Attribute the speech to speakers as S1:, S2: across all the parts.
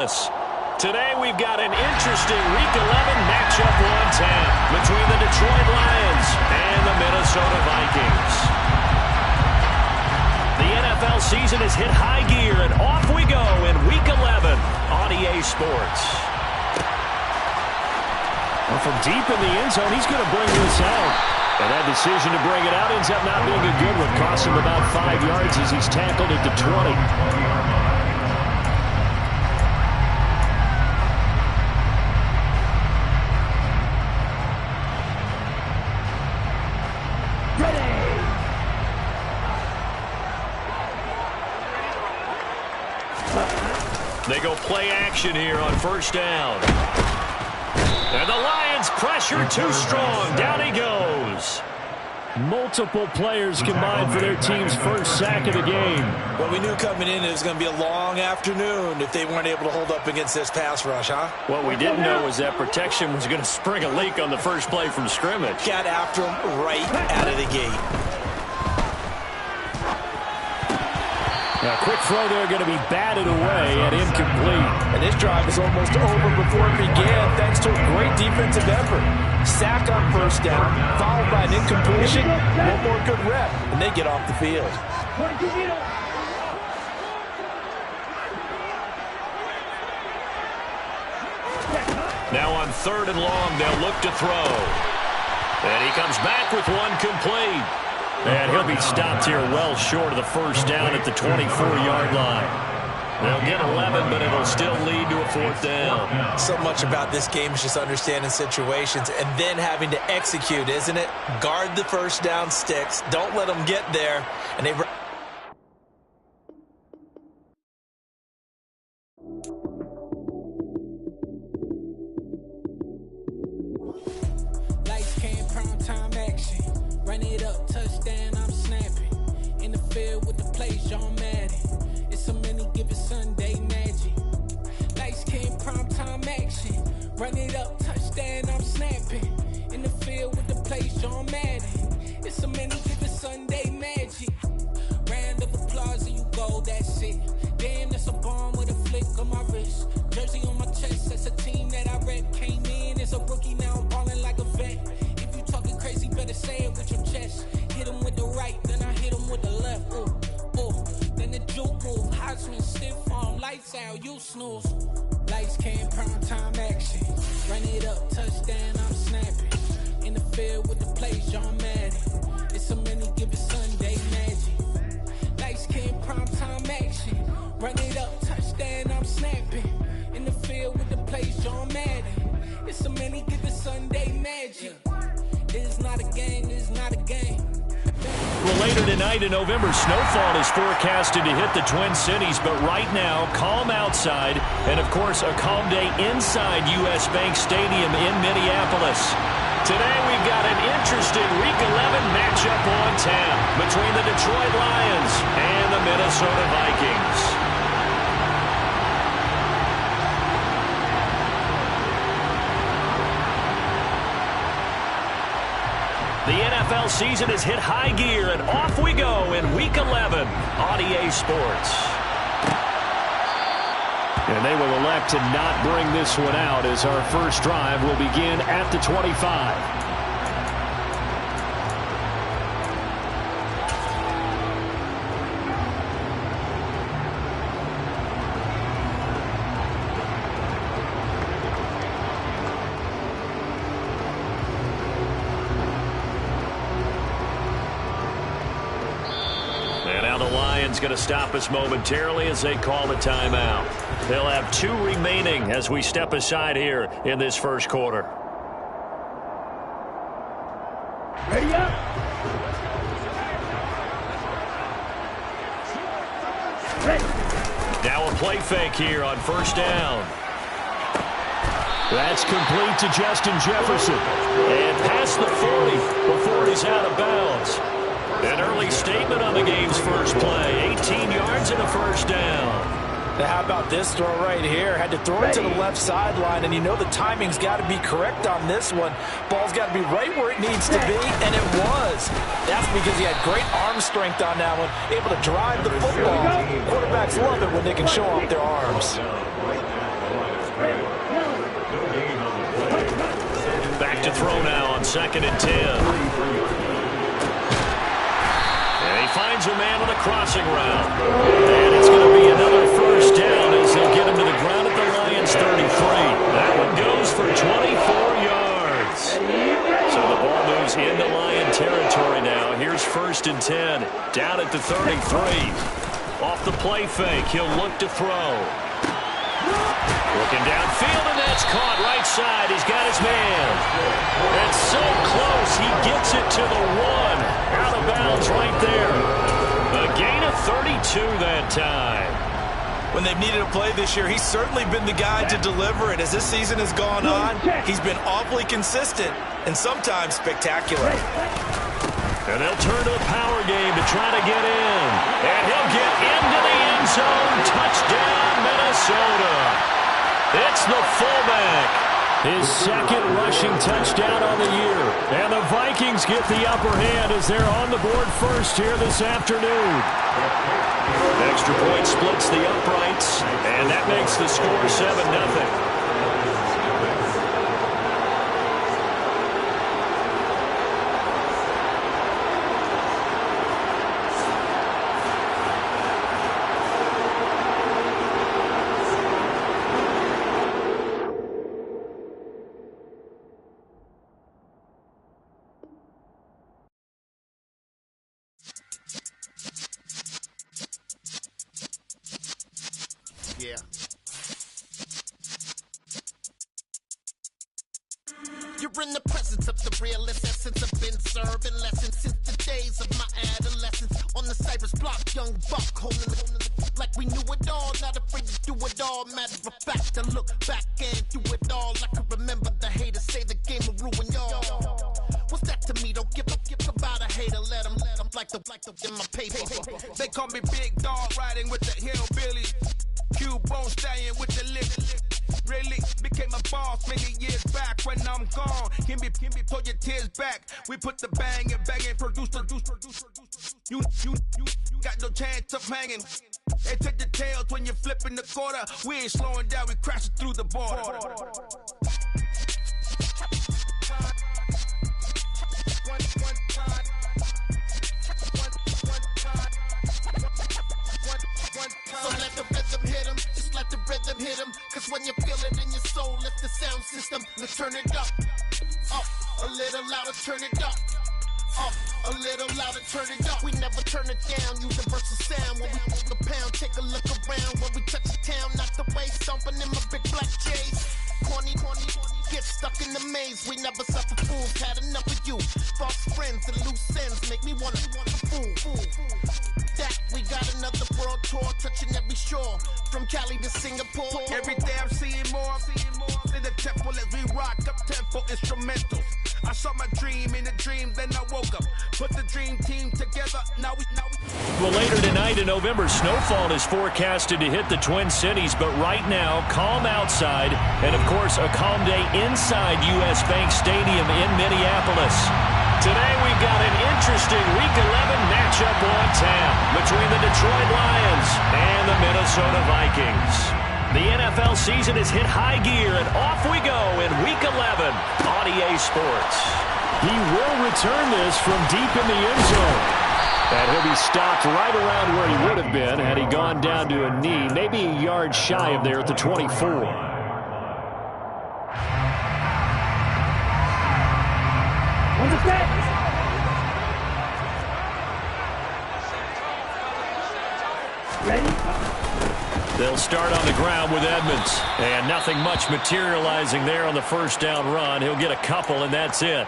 S1: Today we've got an interesting Week 11 matchup on tap between the Detroit Lions and the Minnesota Vikings. The NFL season has hit high gear, and off we go in Week 11 on EA Sports. Well, from deep in the end zone, he's going to bring this out. And that decision to bring it out ends up not being a good one. Costs him about 5 yards as he's tackled at the 20. They go play action here on first down. And the Lions pressure too strong. Down he goes. Multiple players combined for their team's first sack of the game.
S2: Well, we knew coming in it was going to be a long afternoon if they weren't able to hold up against this pass rush, huh?
S1: What we didn't know was that protection was going to spring a leak on the first play from scrimmage.
S2: Got after him right out of the gate.
S1: A quick throw there going to be batted away and incomplete.
S2: And this drive is almost over before it began thanks to a great defensive effort. Sack on first down, followed by an incompletion. One more good rep, and they get off the field.
S1: Now on third and long, they'll look to throw. And he comes back with one complete. And he'll be stopped here well short of the first down at the 24-yard line. They'll get 11, but it'll still lead to a fourth down.
S2: So much about this game is just understanding situations and then having to execute, isn't it? Guard the first down sticks. Don't let them get there. And they...
S3: Lights, cam, prime time action. Run it up, touchdown, I'm snapping. In the field with the plays, John Madden. It's a many given Sunday magic. Lights, came prime time action. Run it up, touchdown, I'm snapping. In the field with the plays, John Madden. It's a many given Sunday magic. Round of applause and you go, that's it. Damn, that's a bomb with a flick on my wrist. Jersey on my chest, that's a team that I rep. Came in as a rookie, now I'm balling like a vet. Crazy, better say it with your chest. Hit him with the right, then I hit him with the left. Ooh, ooh. Then the juke move. High swing, stiff arm, lights out, you snooze. Lights, cam, prime time action. Run it up, touchdown, I'm snapping. In the field with the plays, John Madden. It's a many given Sunday magic. Lights, cam, prime time action. Run it up, touchdown, I'm snapping. In the field with the plays, John Madden. It's a many given Sunday magic. It's not a game, it's not a game.
S1: Well, later tonight in November, snowfall is forecasted to hit the Twin Cities, but right now, calm outside, and of course, a calm day inside U.S. Bank Stadium in Minneapolis. Today, we've got an interesting Week 11 matchup on tap between the Detroit Lions and the Minnesota Vikings. The NFL season has hit high gear, and off we go in Week 11 on EA Sports. And they will elect to not bring this one out as our first drive will begin at the 25. Going to stop us momentarily as they call the timeout. They'll have 2 remaining as we step aside here in this first quarter.
S4: Ready up. Ready.
S1: Now a play fake here on first down. That's complete to Justin Jefferson. And past the 40 before he's out of bounds. An early statement on the game's first play. 18 yards and a first down.
S2: Now how about this throw right here? Had to throw it to the left sideline, and you know the timing's got to be correct on this one. Ball's got to be right where it needs to be, and it was. That's because he had great arm strength on that one, able to drive the football. Quarterbacks love it when they can show off their arms.
S1: 2nd and 10. And he finds a man on a crossing route. And it's going to be another first down as they'll get him to the ground at the Lions' 33. That one goes for 24 yards. So the ball moves into Lion territory now. Here's 1st and 10. Down at the 33. Off the play fake, he'll look to throw. Looking downfield, and that's caught right side. He's got his man. And so close, he gets it to the 1. Out of bounds right there. A gain of 32 that time.
S2: When they've needed a play this year, he's certainly been the guy to deliver it. As this season has gone on, he's been awfully consistent and sometimes spectacular.
S1: And they'll turn to the power game to try to get in. And he'll get into the end zone. Touchdown, Minnesota. It's the fullback. His 2nd rushing touchdown on the year. And the Vikings get the upper hand as they're on the board first here this afternoon. Extra point splits the uprights. And that makes the score 7-0.
S5: Yeah. You're in the presence of the realest essence. I've been serving lessons since the days of my adolescence. On the Cypress block, young buck holding it like we knew it all. Not afraid to do it all. Matter of fact, I look back and do it all. I can remember the haters say the game will ruin y'all. What's that to me? Don't give about a hater. Let them like the in my paper.
S6: They call me Big Dog, riding with the hillbillies. Cubone stallion with the lip. Really became a boss many years back. When I'm gone, can be pull your tears back. We put the bang and produce. You got no chance of hanging. They take the tails when you're flipping the quarter. We ain't slowing down, we crashing through the border.
S5: So let the rhythm hit him, just let the rhythm hit him. Cause when you feel it in your soul, lift the sound system, let's turn it up. Up, a little louder, turn it up. Up, a little louder, turn it up. We never turn it down, universal sound. When we move the pound, take a look around. When we touch the town, not the way, stomping in my big black J's. Corny, get stuck in the maze. We never suffer fools, had enough of you. False friends and loose ends make me wanna fool. That we got another world tour, touching every shore, from Cali to Singapore.
S6: Every day I'm seeing more in the temple as we rock up tempo instrumentals. I saw my dream in a dream, then I woke up. Put the dream team together, now we.
S1: Well, later tonight in November, snowfall is forecasted to hit the Twin Cities, but right now, calm outside, and of course, a calm day inside US Bank Stadium in Minneapolis. Today, we've got an interesting Week 11 matchup on tap between the Detroit Lions and the Minnesota Vikings. The NFL season has hit high gear, and off we go in Week 11 on EA Sports. He will return this from deep in the end zone. And he'll be stopped right around where he would have been had he gone down to a knee, maybe a yard shy of there at the 24. They'll start on the ground with Edmonds. And nothing much materializing there on the first down run. He'll get a couple, and that's it.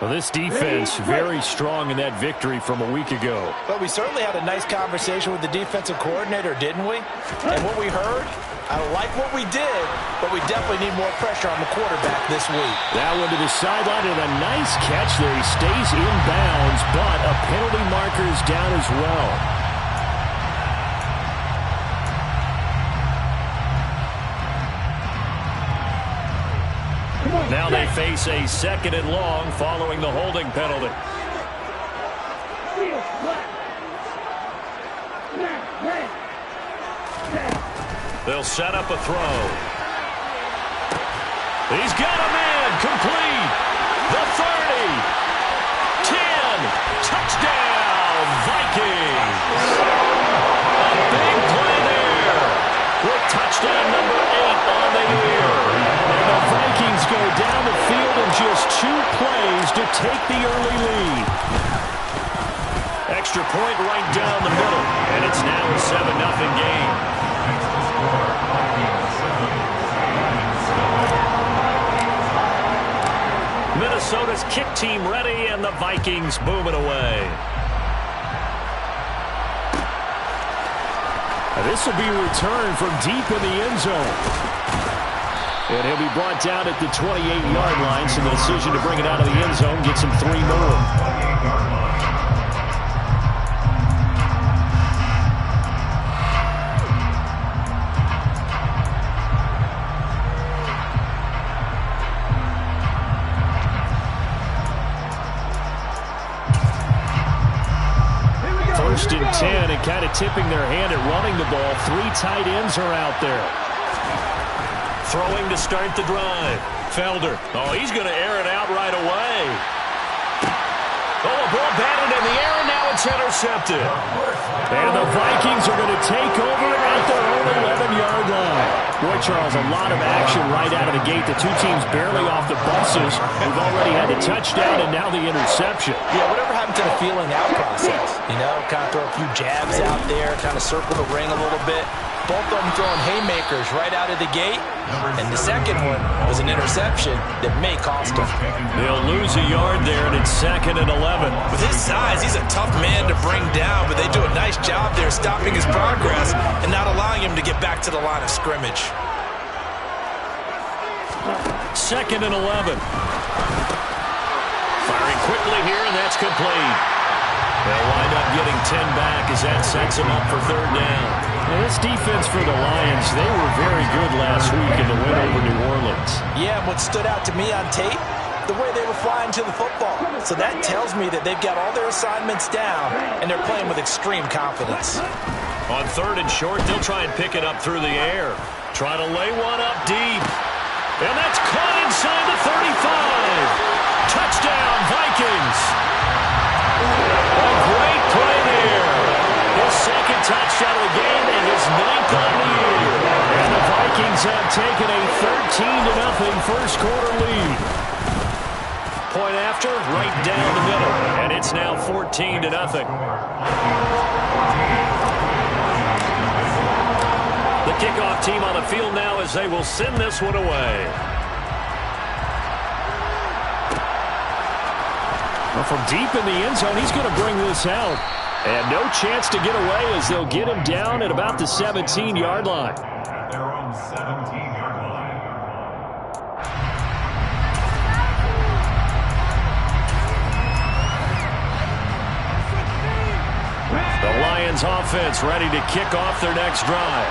S1: Well, this defense very strong in that victory from a week ago.
S2: But we certainly had a nice conversation with the defensive coordinator, didn't we? And what we heard, I like what we did, but we definitely need more pressure on the quarterback this week.
S1: That one to the sideline, and a nice catch there. He stays in bounds, but a penalty marker is down as well. Now they face a 2nd and long following the holding penalty. They'll set up a throw. He's got a man complete. The 30. 10. Touchdown, Vikings. A big play there. With touchdown number 8 on the year. And the Vikings go down the field in just 2 plays to take the early lead. Extra point right down the middle. And it's now a 7-0 game. Minnesota's kick team ready, and the Vikings booming away. This will be returned from deep in the end zone. And he'll be brought down at the 28-yard line, so the decision to bring it out of the end zone gets him 3 more. First and 10, and kind of tipping their hand at running the ball. 3 tight ends are out there. Throwing to start the drive. Felder. Oh, he's going to air it out right away. Oh, a ball batted in the air, and now it's intercepted. And the Vikings are going to take over at their own 11-yard line. Boy, Charles, a lot of action right out of the gate. The 2 teams barely off the buses. We've already had the touchdown and now the interception.
S2: Yeah, whatever happened to the feeling out process? You know, kind of throw a few jabs out there, kind of circle the ring a little bit. Both of them throwing haymakers right out of the gate. And the second one was an interception that may cost them.
S1: They'll lose a yard there, and it's 2nd and 11.
S2: With his size, he's a tough man to bring down, but they do a nice job there stopping his progress and not allowing him to get back to the line of scrimmage.
S1: 2nd and 11. Firing quickly here, and that's complete. They'll wind up getting 10 back as that sets them up for 3rd down. Now, this defense for the Lions, they were very good last week in the win over New Orleans.
S2: Yeah, and what stood out to me on tape, the way they were flying to the football. So that tells me that they've got all their assignments down, and they're playing with extreme confidence.
S1: On 3rd and short, they'll try and pick it up through the air. Try to lay one up deep. And that's caught inside the 35. Touchdown, Vikings. A great play there. His 2nd touchdown of the game and his 9th on the year. And the Vikings have taken a 13-0 first quarter lead. Point after, right down the middle. And it's now 14-0. The kickoff team on the field now as they will send this one away. Well, from deep in the end zone, he's going to bring this out. And no chance to get away as they'll get him down at about the 17-yard line.
S7: At their own 17-yard line.
S1: The Lions offense ready to kick off their next drive.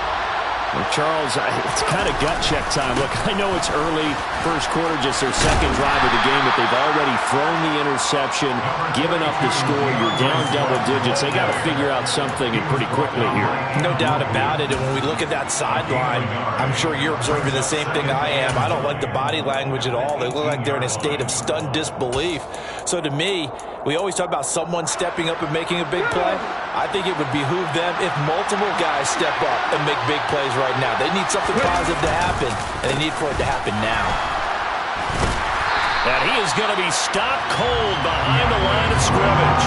S1: Well, Charles, it's kind of gut check time. Look, I know it's early, first quarter, just their 2nd drive of the game, but they've already thrown the interception, given up the score. You're down double digits. They got to figure out something and pretty quickly here.
S2: No doubt about it. And when we look at that sideline, I'm sure you're observing the same thing I am. I don't like the body language at all. They look like they're in a state of stunned disbelief. So to me, we always talk about someone stepping up and making a big play. I think it would behoove them if multiple guys step up and make big plays right now. They need something positive to happen, and they need for it to happen now.
S1: And he is going to be stopped cold behind the line of scrimmage.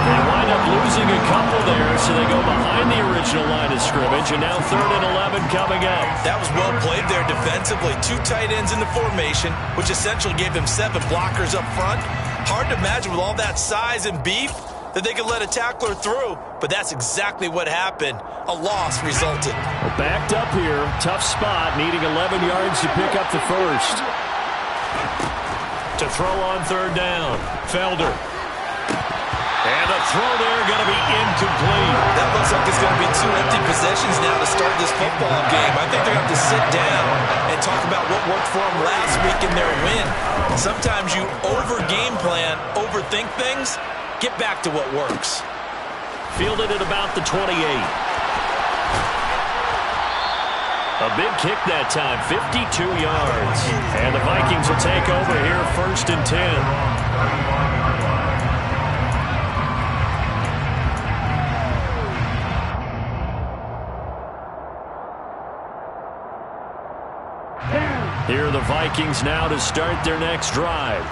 S1: They wind up losing a couple there, so they go behind the original line of scrimmage, and now 3rd and 11 coming up.
S2: That was well played there defensively. 2 tight ends in the formation, which essentially gave them 7 blockers up front. Hard to imagine with all that size and beef that they could let a tackler through, but that's exactly what happened. A loss resulted.
S1: Well, backed up here, tough spot, needing 11 yards to pick up the first. To throw on 3rd down, Felder. And the throw there going to be incomplete.
S2: That looks like it's going to be 2 empty possessions now to start this football game. I think they're going to have to sit down and talk about what worked for them last week in their win. Sometimes you over-game plan, overthink things. Get back to what works.
S1: Fielded at about the 28. A big kick that time, 52 yards. And the Vikings will take over here, 1st and 10. Here are the Vikings now to start their next drive.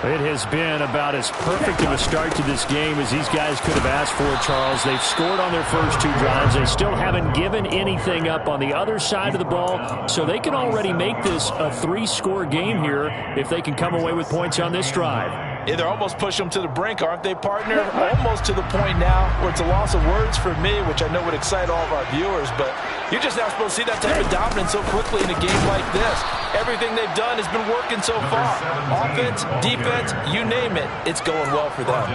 S8: It has been about as perfect of a start to this game as these guys could have asked for, Charles. They've scored on their first 2 drives. They still haven't given anything up on the other side of the ball, so they can already make this a 3-score game here if they can come away with points on this drive.
S2: Yeah, they're almost pushing them to the brink, aren't they, partner? Almost to the point now where it's a loss of words for me, which I know would excite all of our viewers, but you're just not supposed to see that type of dominance so quickly in a game like this. Everything they've done has been working so far. Offense, defense, you name it, it's going well for them.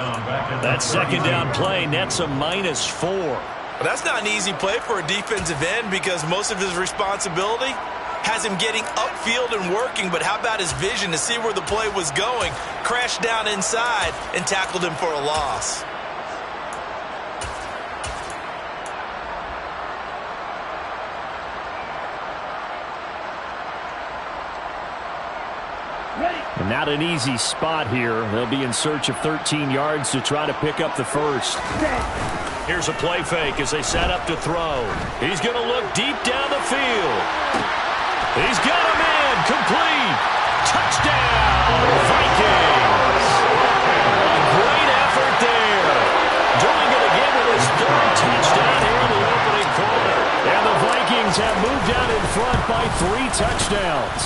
S1: That 2nd down play nets a -4.
S9: Well, that's not an easy play for a defensive end because most of his responsibility has him getting upfield and working, but how about his vision to see where the play was going, crashed down inside, and tackled him for a loss.
S8: And not an easy spot here. They'll be in search of 13 yards to try to pick up the first.
S1: Here's a play fake as they set up to throw. He's going to look deep down the field. He's got a man, complete. Touchdown, Vikings. A great effort there. Doing it again with his 3rd touchdown here in the opening quarter. And the Vikings have moved out in front by 3 touchdowns.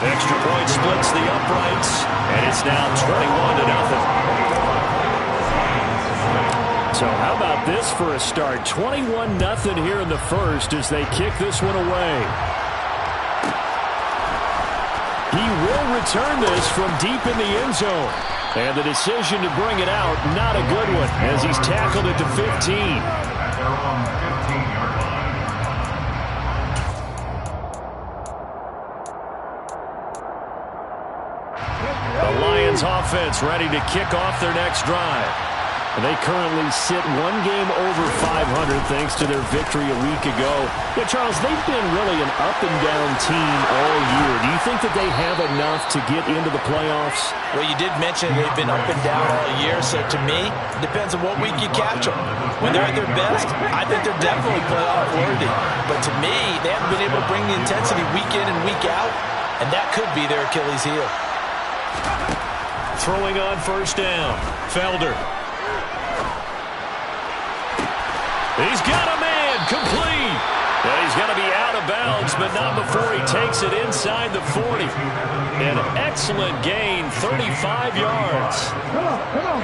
S1: Extra point splits the uprights, and it's now 21-0.
S8: So how about this for a start? 21-0 here in the first as they kick this one away. He will return this from deep in the end zone. And the decision to bring it out, not a good one, as he's tackled it to 15.
S1: The Lions offense ready to kick off their next drive.
S8: They currently sit 1 game over 500 thanks to their victory a week ago. Yeah, Charles, they've been really an up-and-down team all year. Do you think that they have enough to get into the playoffs?
S2: Well, you did mention they've been up and down all year, so to me, it depends on what week you catch them. When they're at their best, I think they're definitely playoff worthy. But to me, they haven't been able to bring the intensity week in and week out, and that could be their Achilles heel.
S1: Throwing on 1st down, Felder. He's got a man, complete. And he's going to be out of bounds, but not before he takes it inside the 40. An excellent gain, 35 yards.
S4: Come on.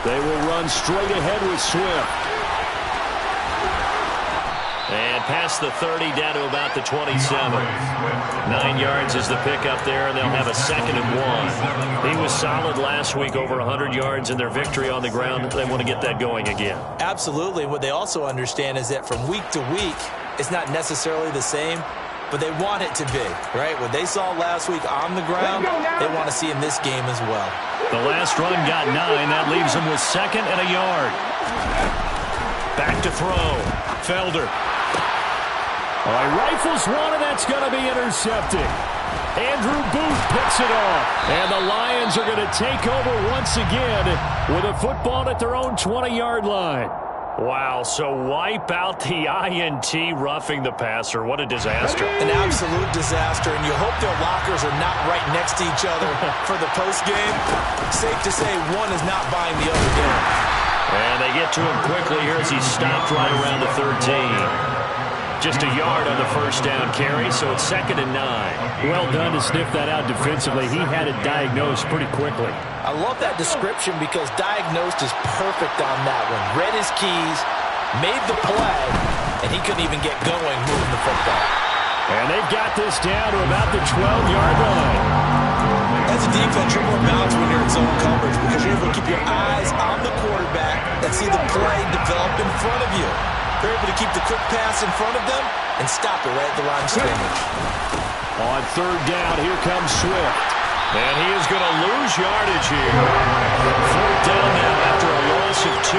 S8: They will run straight ahead with Swift.
S1: And past the 30, down to about the 27. 9 yards is the pickup there, and they'll have a 2nd and 1. He was solid last week, over 100 yards in their victory on the ground. They want to get that going again.
S2: Absolutely. What they also understand is that from week to week, it's not necessarily the same, but they want it to be, right? What they saw last week on the ground, they want to see in this game as well.
S1: The last run got 9. That leaves them with 2nd and a yard. Back to throw. Felder.
S8: All right, rifles one, and that's going to be intercepted. Andrew Booth picks it off. And the Lions are going to take over once again with a football at their own 20-yard line.
S1: Wow, so wipe out the INT, roughing the passer. What a disaster.
S2: An absolute disaster, and you hope their lockers are not right next to each other for the postgame. Safe to say one is not buying the other game.
S1: And they get to him quickly here as he stopped right around the 13. Just a yard on the 1st down carry, so it's 2nd and 9.
S8: Well done to sniff that out defensively. He had it diagnosed pretty quickly.
S2: I love that description because diagnosed is perfect on that one. Read his keys, made the play, and he couldn't even get going moving the football.
S8: And they've got this down to about the 12-yard line.
S2: As a defense, you're more balanced when you're in zone coverage because you're able to keep your eyes on the quarterback and see the play develop in front of you. They're able to keep the quick pass in front of them and stop it right at the line of scrimmage.
S8: On 3rd down, here comes Swift.
S1: And he is going to lose yardage here. Fourth down now after a loss of 2.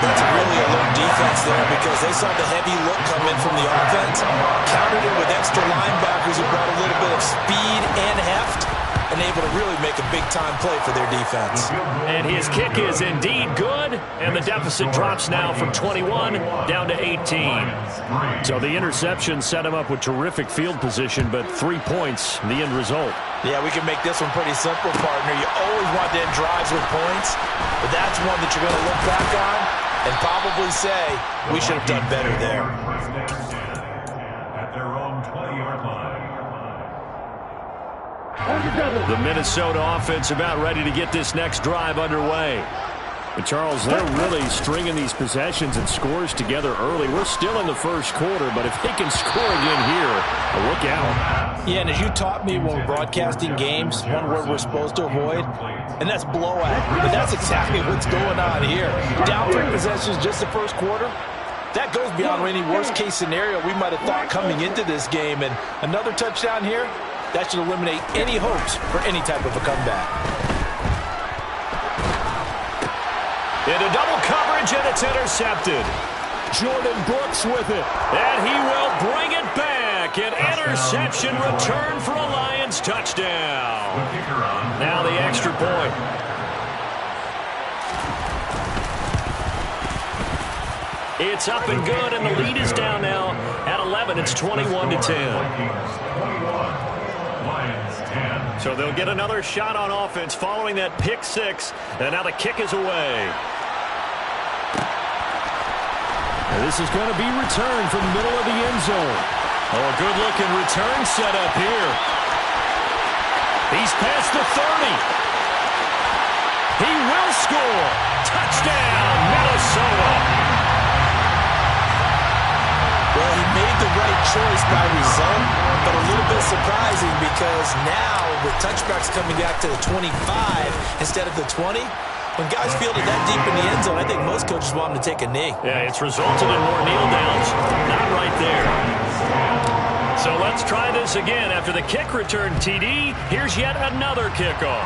S2: That's really alert defense there because they saw the heavy look come in from the offense, countered it with extra linebackers who brought a little bit of speed and heft, and able to really make a big-time play for their defense.
S1: And his kick is indeed good, and the deficit drops now from 21 down to 18.
S8: So the interception set him up with terrific field position, but 3 points, the end result.
S2: Yeah, we can make this one pretty simple, partner. You always want to end drives with points, but that's one that you're going to look back on and probably say, we should have done better there.
S7: At their own 20-yard line.
S1: The Minnesota offense about ready to get this next drive underway.
S8: But Charles, they're really stringing these possessions and scores together early. We're still in the first quarter, but if they can score again here, look out.
S2: Yeah, and as you taught me when we're broadcasting games, one word we're supposed to avoid, and that's blowout. But that's exactly what's going on here. Down 3 possessions just the first quarter. That goes beyond any worst-case scenario we might have thought coming into this game. And another touchdown here, that should eliminate any hopes for any type of a comeback.
S1: Into double coverage, and it's intercepted. Jordan Brooks with it. And he will bring it back. An interception return for a Lions touchdown. Now the extra point. It's up and good, and the lead is down now at 11. It's 21-10. So they'll get another shot on offense following that pick 6, and now the kick is away.
S8: And this is going to be returned from the middle of the end zone.
S1: Oh, a good-looking return set up here. He's past the 30. He will score. Touchdown, Minnesota.
S2: Well, he made the right choice by result, but a little bit surprising because now with touchbacks coming back to the 25 instead of the 20, when guys field it that deep in the end zone, I think most coaches want them to take a knee.
S1: Yeah, it's resulted in more kneel downs. Not right there. So let's try this again. After the kick return, TD, here's yet another kickoff.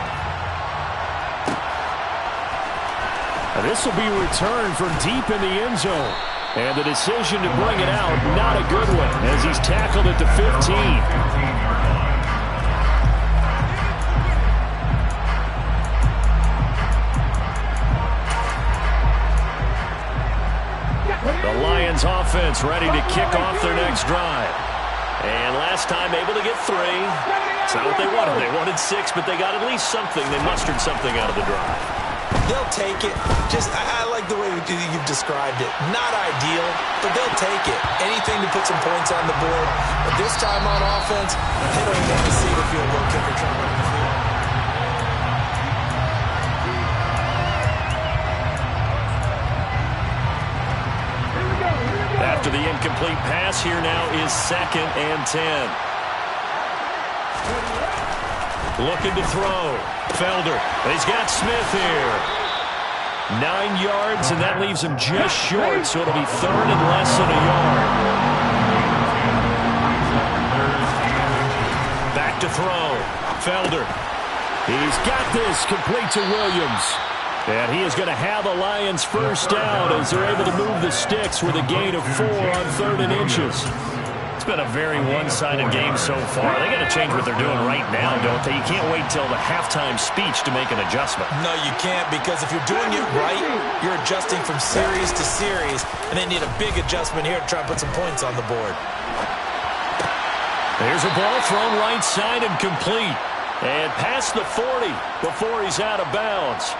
S8: And this will be returned from deep in the end zone. And the decision to bring it out, not a good one, as he's tackled at the 15.
S1: The Lions offense ready to kick off their next drive. And last time able to get 3. It's not what they wanted. They wanted 6, but they got at least something. They mustered something out of the drive.
S2: They'll take it. I like the way you've described it. Not ideal, but they'll take it. Anything to put some points on the board. But this time on offense, they don't even want to see the field goal kicker come on the field.
S1: After the incomplete pass, here now is 2nd and 10. Looking to throw. Felder. He's got Smith here. 9 yards, and that leaves him just short, so it'll be 3rd and less than a yard. Back to throw. Felder.
S8: He's got this, complete to Williams. And he is going to have a Lions first down as they're able to move the sticks with a gain of 4 on 3rd and inches.
S1: It's been a very one-sided game so far. They got to change what they're doing right now, don't they? You can't wait till the halftime speech to make an adjustment.
S2: No, you can't, because if you're doing it right, you're adjusting from series to series, and they need a big adjustment here to try and put some points on the board.
S1: There's a ball thrown right side and complete. And past the 40 before he's out of bounds.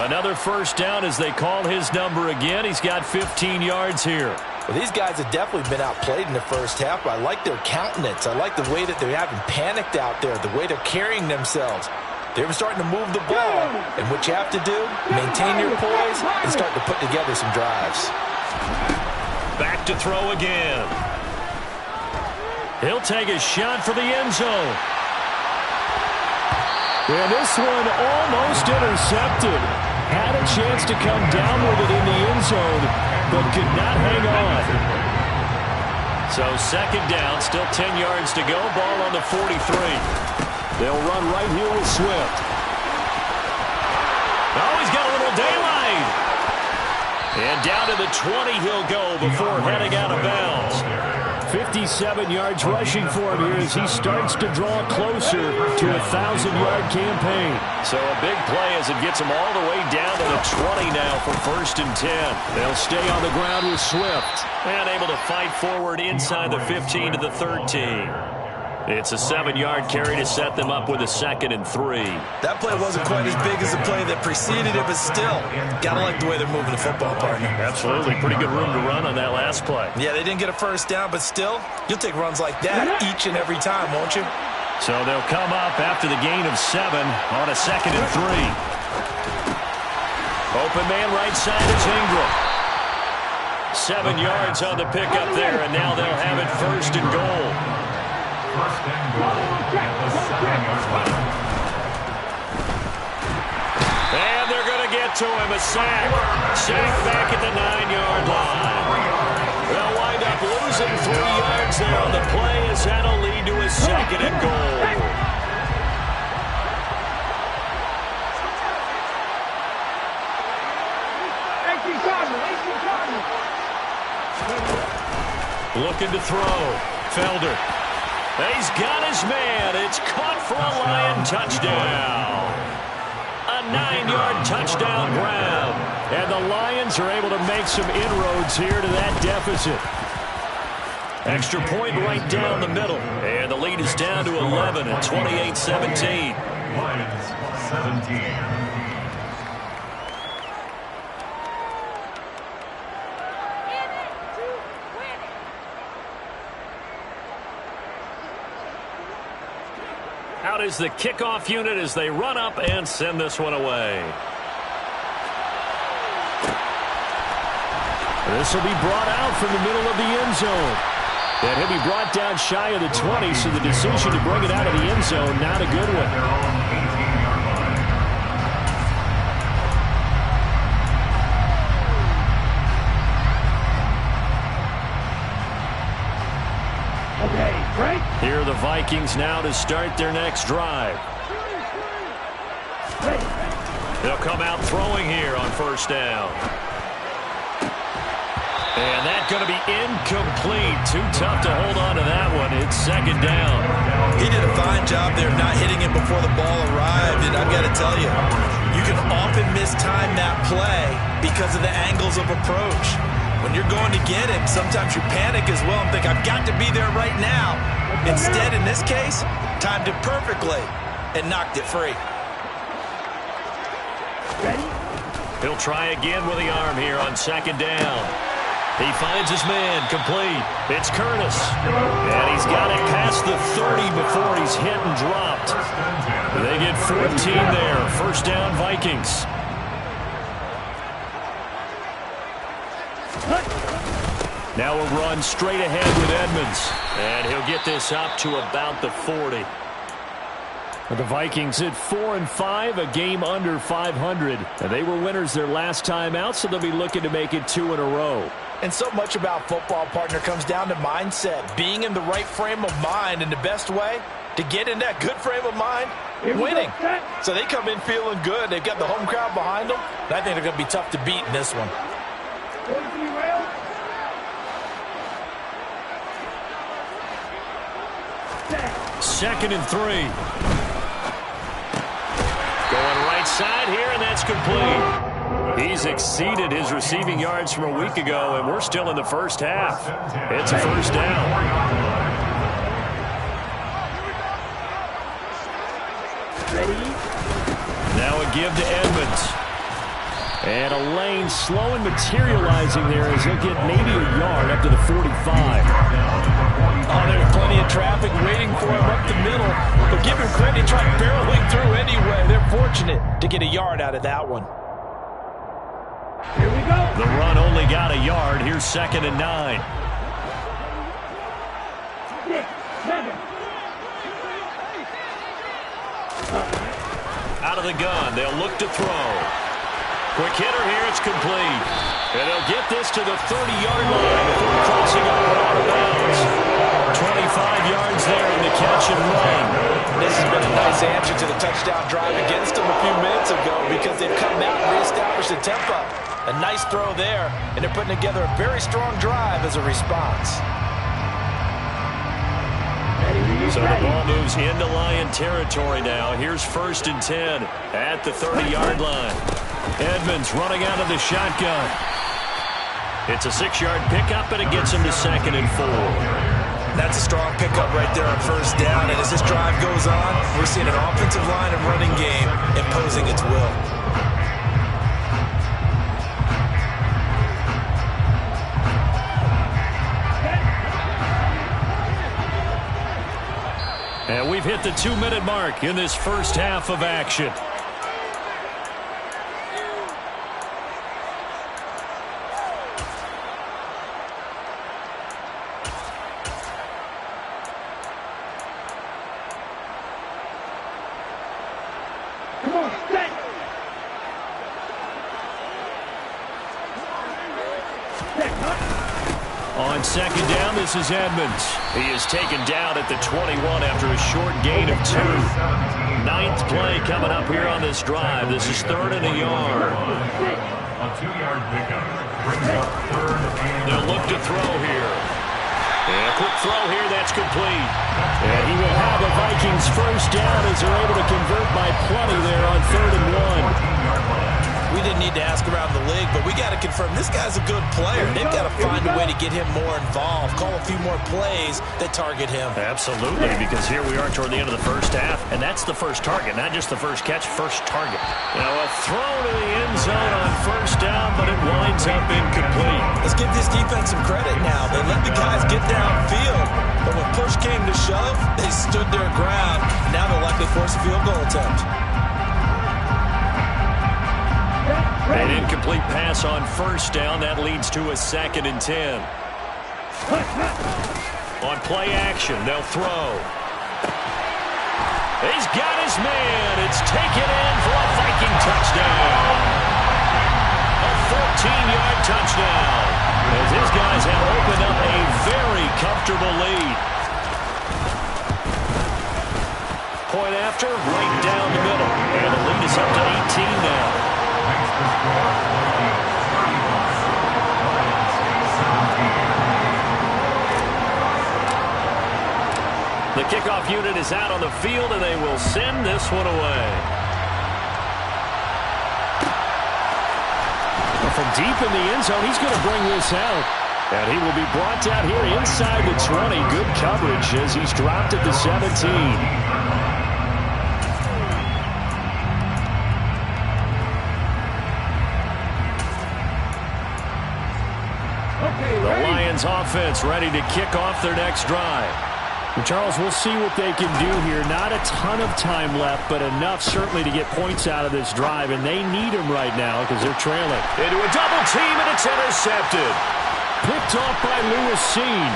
S1: Another first down as they call his number again. He's got 15 yards here.
S2: Well, these guys have definitely been outplayed in the first half, but I like their countenance. I like the way that they haven't panicked out there, the way they're carrying themselves. They're starting to move the ball, and what you have to do, maintain your poise and start to put together some drives.
S1: Back to throw again. He'll take a shot for the end zone.
S8: And this one almost intercepted. Had a chance to come down with it in the end zone, but could not hang on.
S1: So 2nd down, still 10 yards to go. Ball on the 43.
S8: They'll run right here with Swift. Oh, he's got a little daylight. And down to the 20 he'll go before heading out of bounds. 57 yards rushing for him here as he starts to draw closer to a 1,000-yard campaign.
S1: So a big play as it gets him all the way down to the 20 now for 1st and 10.
S8: They'll stay on the ground with Swift.
S1: And able to fight forward inside the 15 to the 13. It's a 7-yard carry to set them up with a 2nd and 3.
S9: That play wasn't quite as big as the play that preceded it, but still, gotta like the way they're moving the football, partner.
S1: Absolutely. Pretty good room to run on that last play.
S9: Yeah, they didn't get a first down, but still, you'll take runs like that each and every time, won't you?
S1: So they'll come up after the gain of 7 on a 2nd and 3. Open man right side is Ingram. 7 yards on the pickup there, and now they'll have it 1st and goal.
S7: 1st and goal at the 7-yard line.
S1: And they're going to get to him. A sack. Sack back at the 9-yard line. They'll wind up losing 3 yards there on the play as that'll lead to a 2nd and goal. Looking to throw. Felder. He's got his man. It's caught for a Lion touchdown. A 9-yard touchdown grab. And the Lions are able to make some inroads here to that deficit. Extra point right down the middle. And the lead is down to 11 at 28-17.
S7: Lions 17.
S1: Out is the kickoff unit as they run up and send this one away.
S8: This will be brought out from the middle of the end zone. And he'll be brought down shy of the 20, so the decision to bring it out of the end zone, not a good one. Here are the Vikings now to start their next drive.
S1: They'll come out throwing here on 1st down. And that's going to be incomplete. Too tough to hold on to that one. It's 2nd down.
S9: He did a fine job there not hitting it before the ball arrived. And I've got to tell you, you can often mistime that play because of the angles of approach. When you're going to get him, sometimes you panic as well and think, I've got to be there right now. Instead, in this case, timed it perfectly and knocked it free.
S1: He'll try again with the arm here on 2nd down. He finds his man complete. It's Curtis. And he's got it past the 30 before he's hit and dropped. They get 14 there. 1st down Vikings. Now a run straight ahead with Edmonds. And he'll get this up to about the 40.
S8: The Vikings at 4-5, a game under 500. And they were winners their last time out, so they'll be looking to make it 2 in a row.
S2: And so much about football, partner, comes down to mindset. Being in the right frame of mind, and the best way to get in that good frame of mind, winning. So they come in feeling good. They've got the home crowd behind them. And I think they're going to be tough to beat in this one.
S1: 2nd and 3. Going right side here, and that's complete. He's exceeded his receiving yards from a week ago, and we're still in the 1st half. It's a 1st down. Now a give to Edmonds.
S8: And a lane slow and materializing there as he'll get maybe a yard up to the 45.
S2: Oh, there's plenty of traffic waiting for him up the middle. But give him credit, he tried barreling through anyway. They're fortunate to get a yard out of that one.
S4: Here we go.
S1: The run only got a yard. Here's 2nd and 9.
S4: 6, 7.
S1: Out of the gun. They'll look to throw. Quick hitter here. It's complete. And they'll get this to the 30-yard line before crossing over out of bounds. 25 yards there in the catch and run.
S2: This has been a nice answer to the touchdown drive against them a few minutes ago because they've come out and reestablished the tempo. A nice throw there, and they're putting together a very strong drive as a response.
S1: So the ball moves into Lion territory now. Here's 1st and 10 at the 30-yard line. Edmonds running out of the shotgun. It's a 6-yard pickup, and it gets him to 2nd and 4.
S2: That's a strong pickup right there on 1st down, and as this drive goes on, we're seeing an offensive line and running game imposing its will.
S1: And we've hit the 2-minute mark in this first half of action.
S4: Come on, set.
S1: On 2nd down, this is Edmonds. He is taken down at the 21 after a short gain of 2. 9th play coming up here on this drive. This is 3rd and a yard.
S7: A 2-yard pickup brings up 3rd and...
S1: They'll look to throw here. And a quick throw here, that's complete. And he will have a Vikings first down as they're able to convert by plenty there on 3rd and 1.
S2: We didn't need to ask around the league, but we got to confirm this guy's a good player. They've got to find a way to get him more involved, call a few more plays that target him.
S1: Absolutely, because here we are toward the end of the first half, and that's the first target, not just the first catch, first target. Now a throw to the end zone on 1st down, but it winds up incomplete.
S2: Let's give this defense some credit now. They let the guys get downfield, but when push came to shove, they stood their ground. Now they'll likely force a field goal attempt.
S1: An incomplete pass on 1st down. That leads to a 2nd and 10. On play action, they'll throw. He's got his man. It's taken in for a Viking touchdown. A 14-yard touchdown. As his guys have opened up a very comfortable lead. Point after, right down the middle. And the lead is up to 18 now. The kickoff unit is out on the field, and they will send this one away. From deep in the end zone, he's going to bring this out. And he will be brought down here inside the 20. Good coverage as he's dropped at the 17. The Lions offense ready to kick off their next drive.
S8: And Charles, we'll see what they can do here. Not a ton of time left, but enough certainly to get points out of this drive, and they need them right now because they're trailing.
S1: Into a double team, and it's intercepted.
S8: Picked off by Lewis Seen.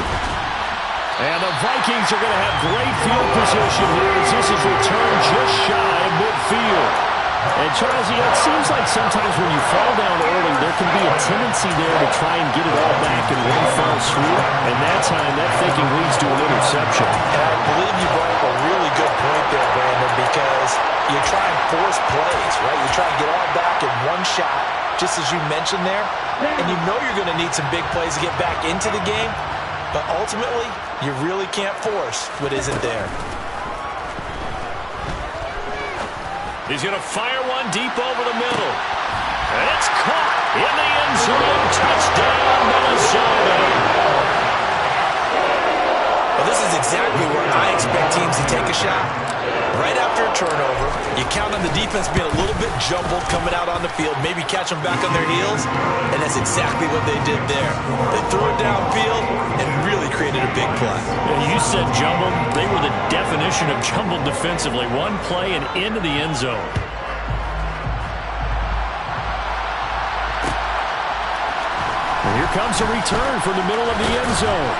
S8: And the Vikings are going to have great field position here as this is returned just shy of midfield. And Charles, it seems like sometimes when you fall down early, there can be a tendency there to try and get it all back in one fell swoop. And that time, that thinking leads to an interception.
S2: And I believe you brought up a really good point there, Brandon, because you try and force plays, right? You try and get all back in one shot, just as you mentioned there. And you know you're going to need some big plays to get back into the game. But ultimately, you really can't force what isn't there.
S1: He's going to fire one deep over the middle. And it's caught in the end zone. Touchdown, Minnesota.
S2: Well, this is exactly where I expect teams to take a shot. Right after a turnover, you count on the defense being a little bit jumbled coming out on the field, maybe catch them back on their heels, and that's exactly what they did there. They threw it downfield and really created a big play.
S1: You said jumbled. They were the definition of jumbled defensively. One play and into the end zone.
S8: And here comes a return from the middle of the end zone.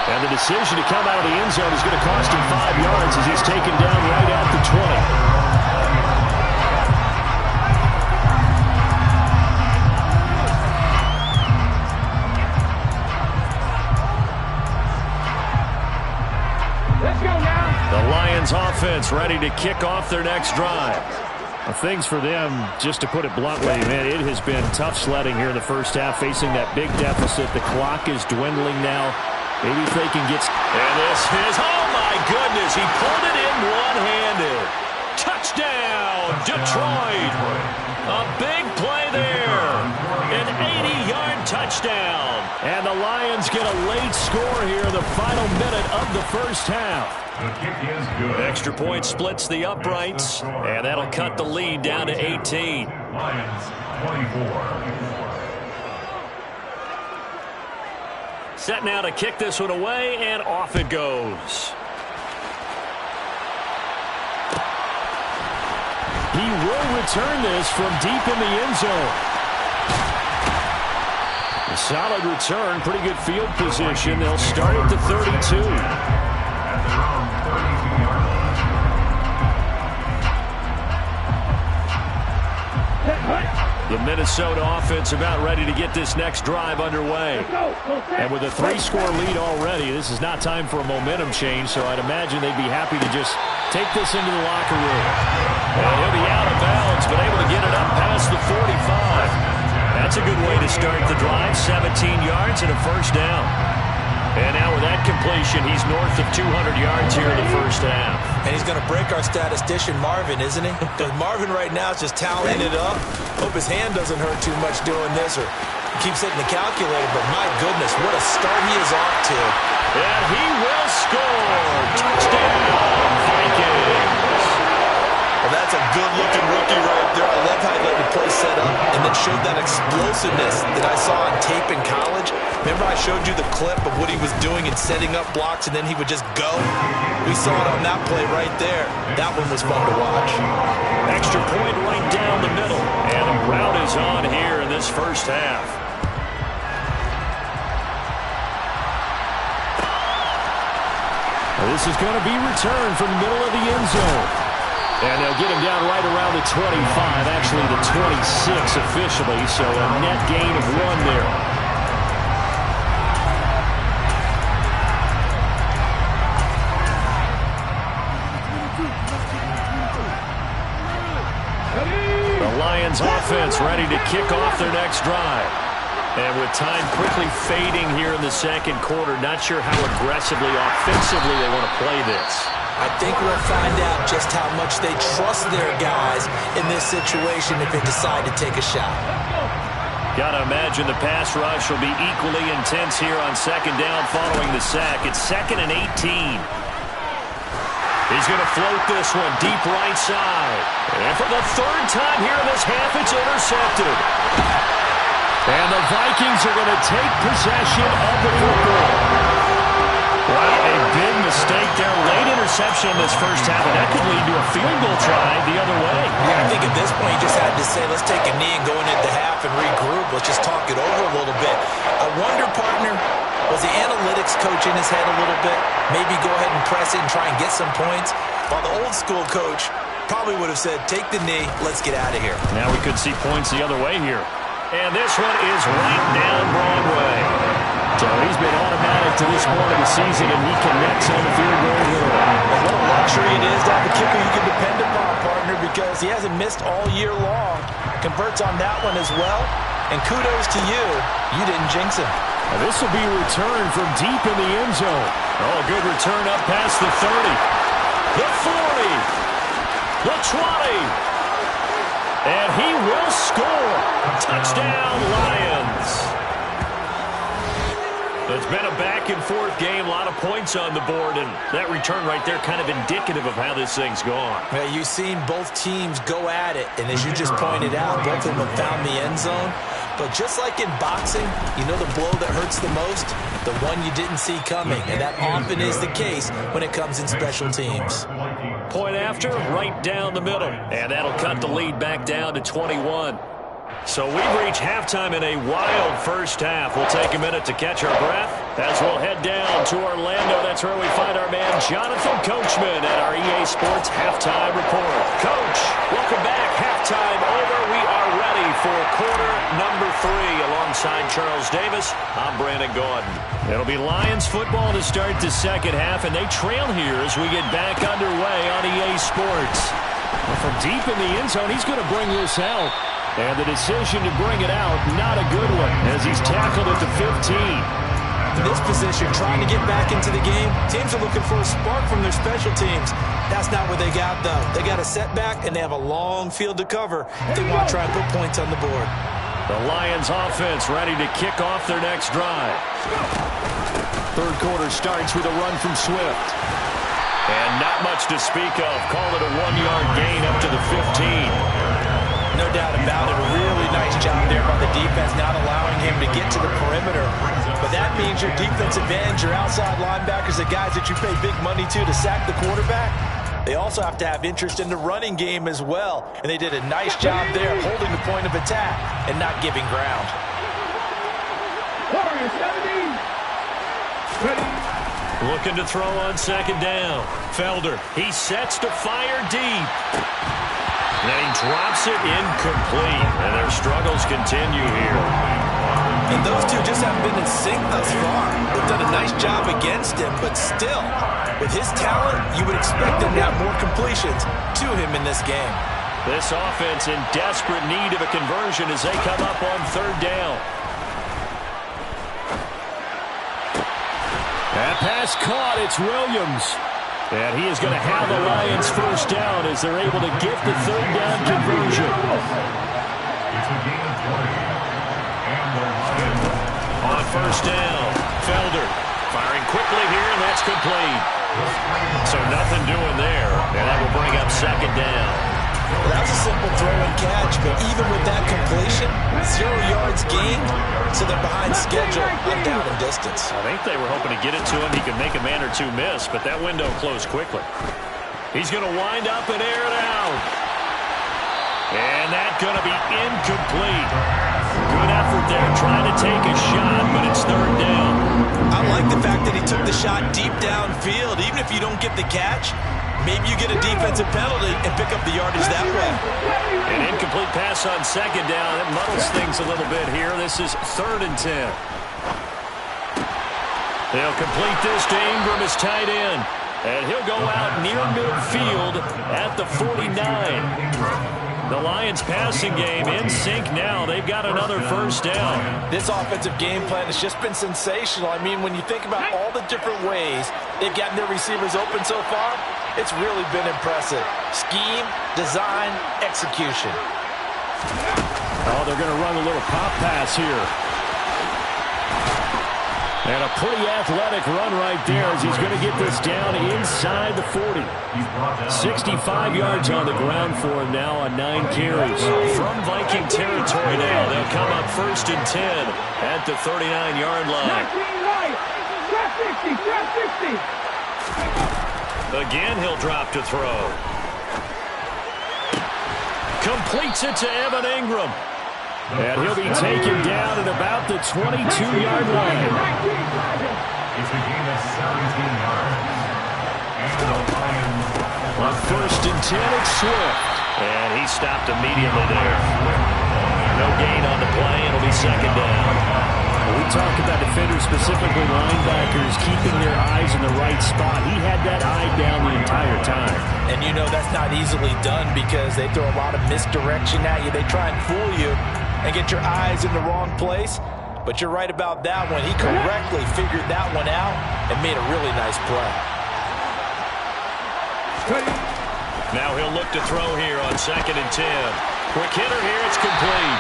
S8: And the decision to come out of the end zone is going to cost him 5 yards as he's taken down right at the 20.
S1: offense ready to kick off their next drive.
S8: Well, things for them, just to put it bluntly, man, it has been tough sledding here in the first half, facing that big deficit. The clock is dwindling now. Maybe if they can get...
S1: And this is, oh my goodness, he pulled it in one-handed. Touchdown, Detroit. A big play there. An 80-yard touchdown. And the Lions get a late score here in the final minute of the first half.
S7: The kick is good.
S1: Extra point splits the uprights, and that'll cut the lead down to 18.
S7: Lions 24.
S1: Set now to kick this one away, and off it goes.
S8: He will return this from deep in the end zone. A solid return, pretty good field position. They'll start at the 32.
S7: At their own 32-yard line.
S1: The Minnesota offense about ready to get this next drive underway.
S8: And with a 3-score lead already, this is not time for a momentum change, so I'd imagine they'd be happy to just take this into the locker room.
S1: And he'll be out of bounds, but able to get it up past the 45. That's a good way to start the drive. 17 yards and a first down. And now with that completion, he's north of 200 yards here in the first half.
S2: And he's going to break our statistician Marvin, isn't he? Because Marvin right now is just tallying it up. Hope his hand doesn't hurt too much doing this, or he keeps hitting the calculator. But my goodness, what a start he is off to.
S1: And he will score. Touchdown, Vikings.
S9: Well, that's a good-looking rookie right there. I love how he let the play set up and then showed that explosiveness that I saw on tape in college. Remember I showed you the clip of what he was doing and setting up blocks, and then he would just go? We saw it on that play right there. That one was fun to watch.
S1: Extra point right down the middle. And the route is on here in this first half.
S8: Well, this is going to be returned from the middle of the end zone. And they'll get him down right around the 25, actually the 26 officially, so a net gain of 1 there.
S1: The Lions offense ready to kick off their next drive. And with time quickly fading here in the second quarter, not sure how aggressively, offensively they want to play this.
S2: I think we'll find out just how much they trust their guys in this situation if they decide to take a shot.
S1: Got to imagine the pass rush will be equally intense here on second down following the sack. It's 2nd and 18. He's going to float this one deep right side. And for the 3rd time here in this half, it's intercepted. And the Vikings are going to take possession of the football. Wow, a big mistake there. Late interception in this first half, and that could lead to a field goal try the other way.
S2: Yeah, I think at this point you just had to say, let's take a knee and go into the half and regroup. Let's just talk it over a little bit. I wonder, partner, was the analytics coach in his head a little bit? Maybe go ahead and press it and try and get some points? While the old school coach probably would have said, take the knee, let's get out of here.
S8: Now we could see points the other way here.
S1: And this one is right down Broadway.
S8: So he's been automatic to this point of the season, and he connects on the field goal here.
S2: And what a luxury it is to have a kicker you can depend upon, partner, because he hasn't missed all year long. Converts on that one as well. And kudos to you. You didn't jinx him.
S8: Now this will be returned from deep in the end zone.
S1: Oh, good return up past the 30. The 40. The 20. And he will score. Touchdown, Lions. It's been a back-and-forth game, a lot of points on the board, and that return right there kind of indicative of how this thing's gone.
S2: Yeah, you've seen both teams go at it, and as you just pointed out, both of them have found the end zone. But just like in boxing, you know the blow that hurts the most? The one you didn't see coming, and that often is the case when it comes in special teams.
S1: Point after, right down the middle, and that'll cut the lead back down to 21. So we've reached halftime in a wild first half. We'll take a minute to catch our breath as we'll head down to Orlando. That's where we find our man Jonathan Coachman at our EA Sports Halftime Report. Coach, welcome back. Halftime over. We are ready for quarter number 3. Alongside Charles Davis, I'm Brandon Gaudin. It'll be Lions football to start the second half, and they trail here as we get back underway on EA Sports. Well, from deep in the end zone, he's going to bring this out. And the decision to bring it out, not a good one, as he's tackled at the 15.
S2: In this position, trying to get back into the game, teams are looking for a spark from their special teams. That's not what they got, though. They got a setback, and they have a long field to cover if they want to try and put points on the board.
S1: The Lions offense ready to kick off their next drive. Third quarter starts with a run from Swift. And not much to speak of. Call it a 1-yard gain up to the 15.
S2: No doubt about it. A really nice job there by the defense, not allowing him to get to the perimeter. But that means your defensive ends, your outside linebackers, the guys that you pay big money to sack the quarterback, they also have to have interest in the running game as well. And they did a nice job there holding the point of attack and not giving ground.
S1: Looking to throw on second down. Felder, he sets to fire deep. And he drops it incomplete. And their struggles continue here.
S2: And those two just haven't been in sync thus far. They've done a nice job against him, but still, with his talent, you would expect him to have more completions to him in this game.
S1: This offense in desperate need of a conversion as they come up on third down. That pass caught. It's Williams. And he is going to have the Lions first down as they're able to get the third down conversion. On first down, Felder firing quickly here, and that's complete. So nothing doing there, and that will bring up second down.
S2: Well, that was a simple throw and catch, but even with that completion, 0 yards gained, so they're behind schedule and down in distance.
S1: I think they were hoping to get it to him. He could make a man or two miss, but that window closed quickly. He's going to wind up and air it out. And that's going to be incomplete. Good effort there trying to take a shot, but it's third down.
S2: I like the fact that he took the shot deep downfield. Even if you don't get the catch, maybe you get a defensive penalty and pick up the yardage that way.
S1: An incomplete pass on second down. It muddles things a little bit here. This is 3rd and 10. They'll complete this to Ingram as tight end. And he'll go out near midfield at the 49. The Lions passing game in sync now. They've got another first down.
S2: This offensive game plan has just been sensational. I mean, when you think about all the different ways they've gotten their receivers open so far, it's really been impressive. Scheme, design, execution.
S1: Oh, they're going to run a little pop pass here. And a pretty athletic run right there as he's going to get this down inside the 40. 65 yards on the ground for him now on 9 carries. From Viking territory now, they'll come up 1st and 10 at the 39-yard line. Again, he'll drop to throw. Completes it to Evan Ingram. And he'll be taken down at about the 22-yard line.
S7: It's a gain of 17 yards. And the Lions.
S1: On 1st and 10, it's Swift. And he stopped immediately there. No gain on the play. It'll be second down. We talk about defenders, specifically linebackers, keeping their eyes in the right spot. He had that eye down the entire time.
S2: And you know that's not easily done because they throw a lot of misdirection at you. They try and fool you and get your eyes in the wrong place. But you're right about that one. He correctly figured that one out and made a really nice play.
S1: Now he'll look to throw here on 2nd and 10. Quick hitter here, it's complete.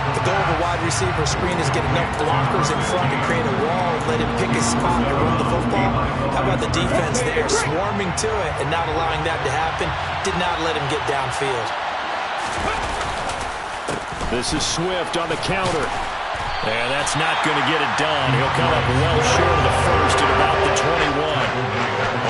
S2: The goal of a wide receiver screen is get enough blockers in front to create a wall and let him pick his spot to run the football. How about the defense there, swarming to it and not allowing that to happen? Did not let him get downfield.
S1: This is Swift on the counter. And that's not going to get it done. He'll come up well short of the first at about the 21.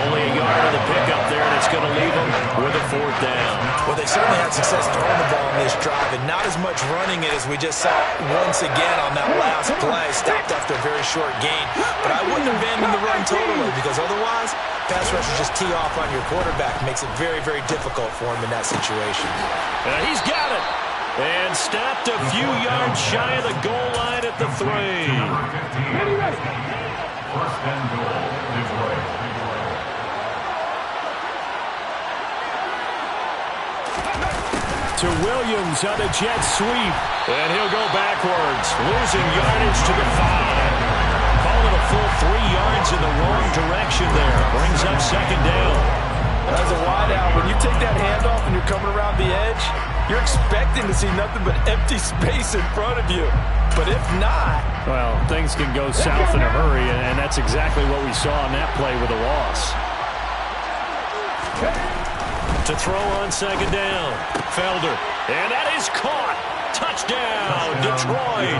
S1: Only a yard of the pickup there, and it's going to leave him with a 4th down.
S2: Well, they certainly had success throwing the ball in this drive, and not as much running it as we just saw once again on that last play. Stopped after a very short gain. But I wouldn't abandon the run totally, because otherwise, pass rushers just tee off on your quarterback. Makes it very, very difficult for him in that situation.
S1: He's got it. And stopped a few yards shy of the goal line at the 3.
S7: Ready. First and goal, Detroit.
S1: To Williams on a jet sweep. And he'll go backwards, losing yardage to the 5. Call it a full 3 yards in the wrong direction there. Brings up 2nd down.
S2: As a wideout, when you take that handoff and you're coming around the edge, you're expecting to see nothing but empty space in front of you. But if not...
S8: Well, things can go south in a hurry, and that's exactly what we saw on that play with a loss.
S1: To throw on 2nd down. Felder. And that is caught. Touchdown, Detroit.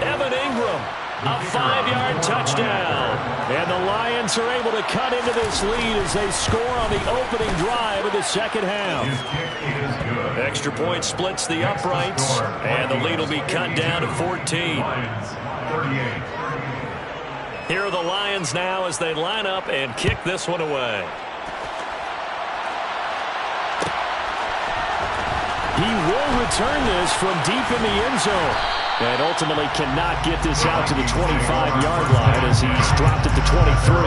S1: Evan Ingram. A 5-yard touchdown. And the Lions are able to cut into this lead as they score on the opening drive of the 2nd half. Extra point splits the uprights, and the lead will be cut down to 14. Here are the Lions now as they line up and kick this one away. He will return this from deep in the end zone. And ultimately cannot get this out to the 25-yard line as he's dropped at the 23.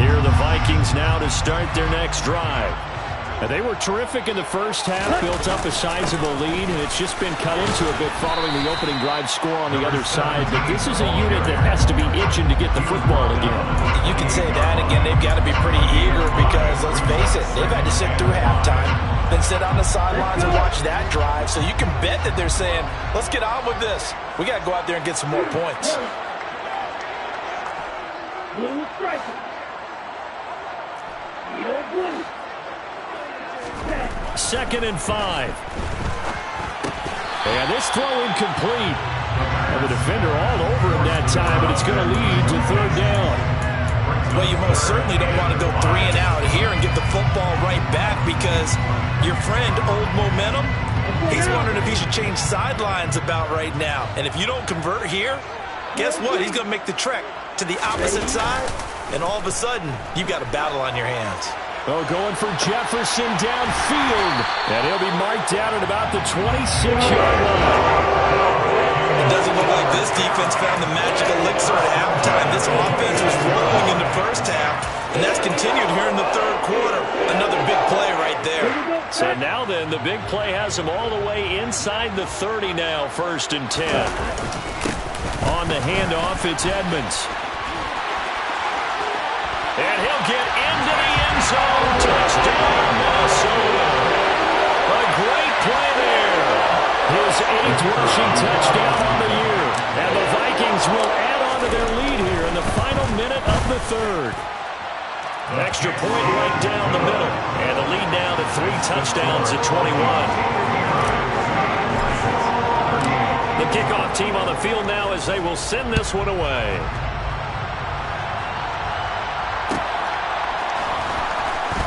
S1: Here are the Vikings now to start their next drive. And they were terrific in the first half, built up a sizable lead, and it's just been cut into a bit following the opening drive score on the other side. But this is a unit that has to be itching to get the football again.
S2: You can say that again. They've got to be pretty eager because, let's face it, they've had to sit through halftime, then sit on the sidelines and watch that drive. So you can bet that they're saying, let's get on with this. We got to go out there and get some more points.
S1: 2nd and 5. And this throw incomplete. And the defender all over him that time, but it's going to lead to 3rd down.
S2: Well, you most certainly don't want to go 3 and out here and get the football right back because your friend, Old Momentum, he's wondering if he should change sidelines about right now. And if you don't convert here, guess what? He's going to make the trek to the opposite side, and all of a sudden, you've got a battle on your hands.
S1: Oh, going for Jefferson downfield. And he'll be marked down at about the 26-yard line.
S9: It doesn't look like this defense found the magic elixir at halftime. This offense was rolling in the first half, and that's continued here in the 3rd quarter. Another big play right there.
S1: So now then, the big play has them all the way inside the 30 now, 1st and 10. On the handoff, it's Edmonds. And he'll get into the end zone. Touchdown, Minnesota. A great play there. His 8th rushing touchdown on the year. And the Vikings will add on to their lead here in the final minute of the 3rd. Extra point right down the middle. And the lead now to 3 touchdowns at 21. The kickoff team on the field now as they will send this one away.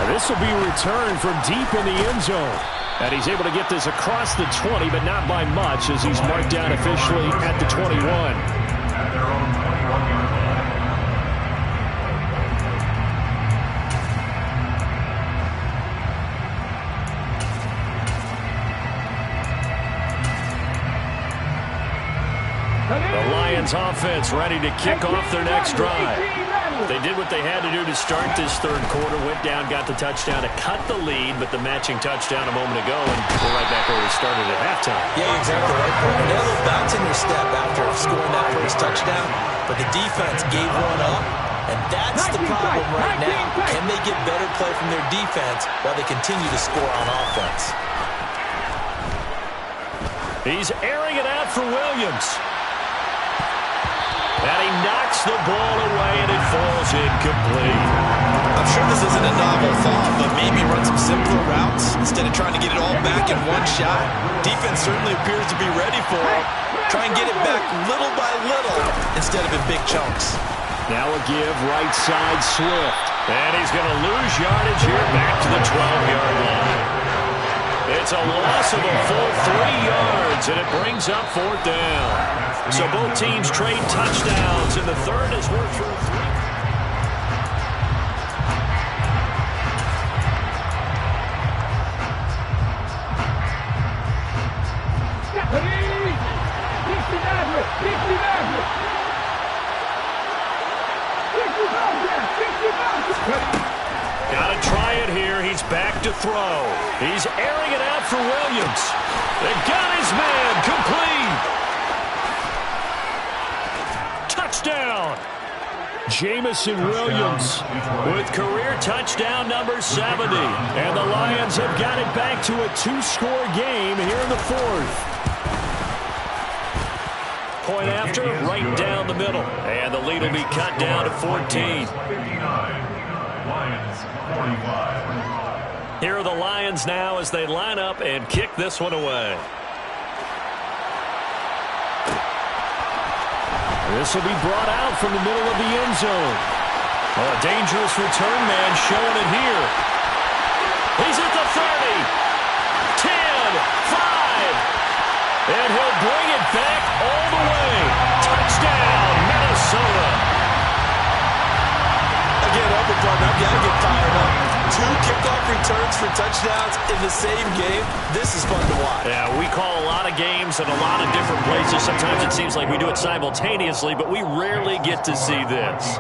S1: This will be returned from deep in the end zone. And he's able to get this across the 20, but not by much as he's marked down officially at the 21.
S7: At their own 21-yard line.
S1: The Lions offense ready to kick off their next drive. They did what they had to do to start this 3rd quarter, went down, got the touchdown to cut the lead, but the matching touchdown a moment ago, and we're right back where we started at halftime.
S2: Yeah, exactly right. And a little bounce in your step after scoring that first touchdown, but the defense gave one up, and that's the problem right now. Can they get better play from their defense while they continue to score on offense?
S1: He's airing it out for Williams. And he knocks the ball away, and it falls incomplete.
S9: I'm sure this isn't a novel thought, but maybe run some simpler routes instead of trying to get it all back in one shot. Defense certainly appears to be ready for it. Try and get it back little by little instead of in big chunks.
S8: Now a give right side Swift. And he's going to lose yardage here back to the 12-yard line. It's a loss of a full 3 yards, and it brings up 4th down. So both teams trade touchdowns in the third as we're through 3. Got to try it here. He's back to throw. He's airing it out for Williams. They got his man complete. Touchdown. Jamison Williams with career touchdown number 70. And the Lions have got it back to a 2-score game here in the 4th. Point after, right down the middle. And the lead will be cut down to 14. Here are the Lions now as they line up and kick this one away. This will be brought out from the middle of the end zone. Oh, a dangerous return man showing it here. He's at the 30. 10, 5. And he'll bring it back all the way. Touchdown, Minnesota.
S9: Again, open partner, I've got to get fired up. 2 kickoff returns for touchdowns in the same game. This is fun to watch.
S8: Yeah, we call a lot of games in a lot of different places. Sometimes it seems like we do it simultaneously, but we rarely get to see this.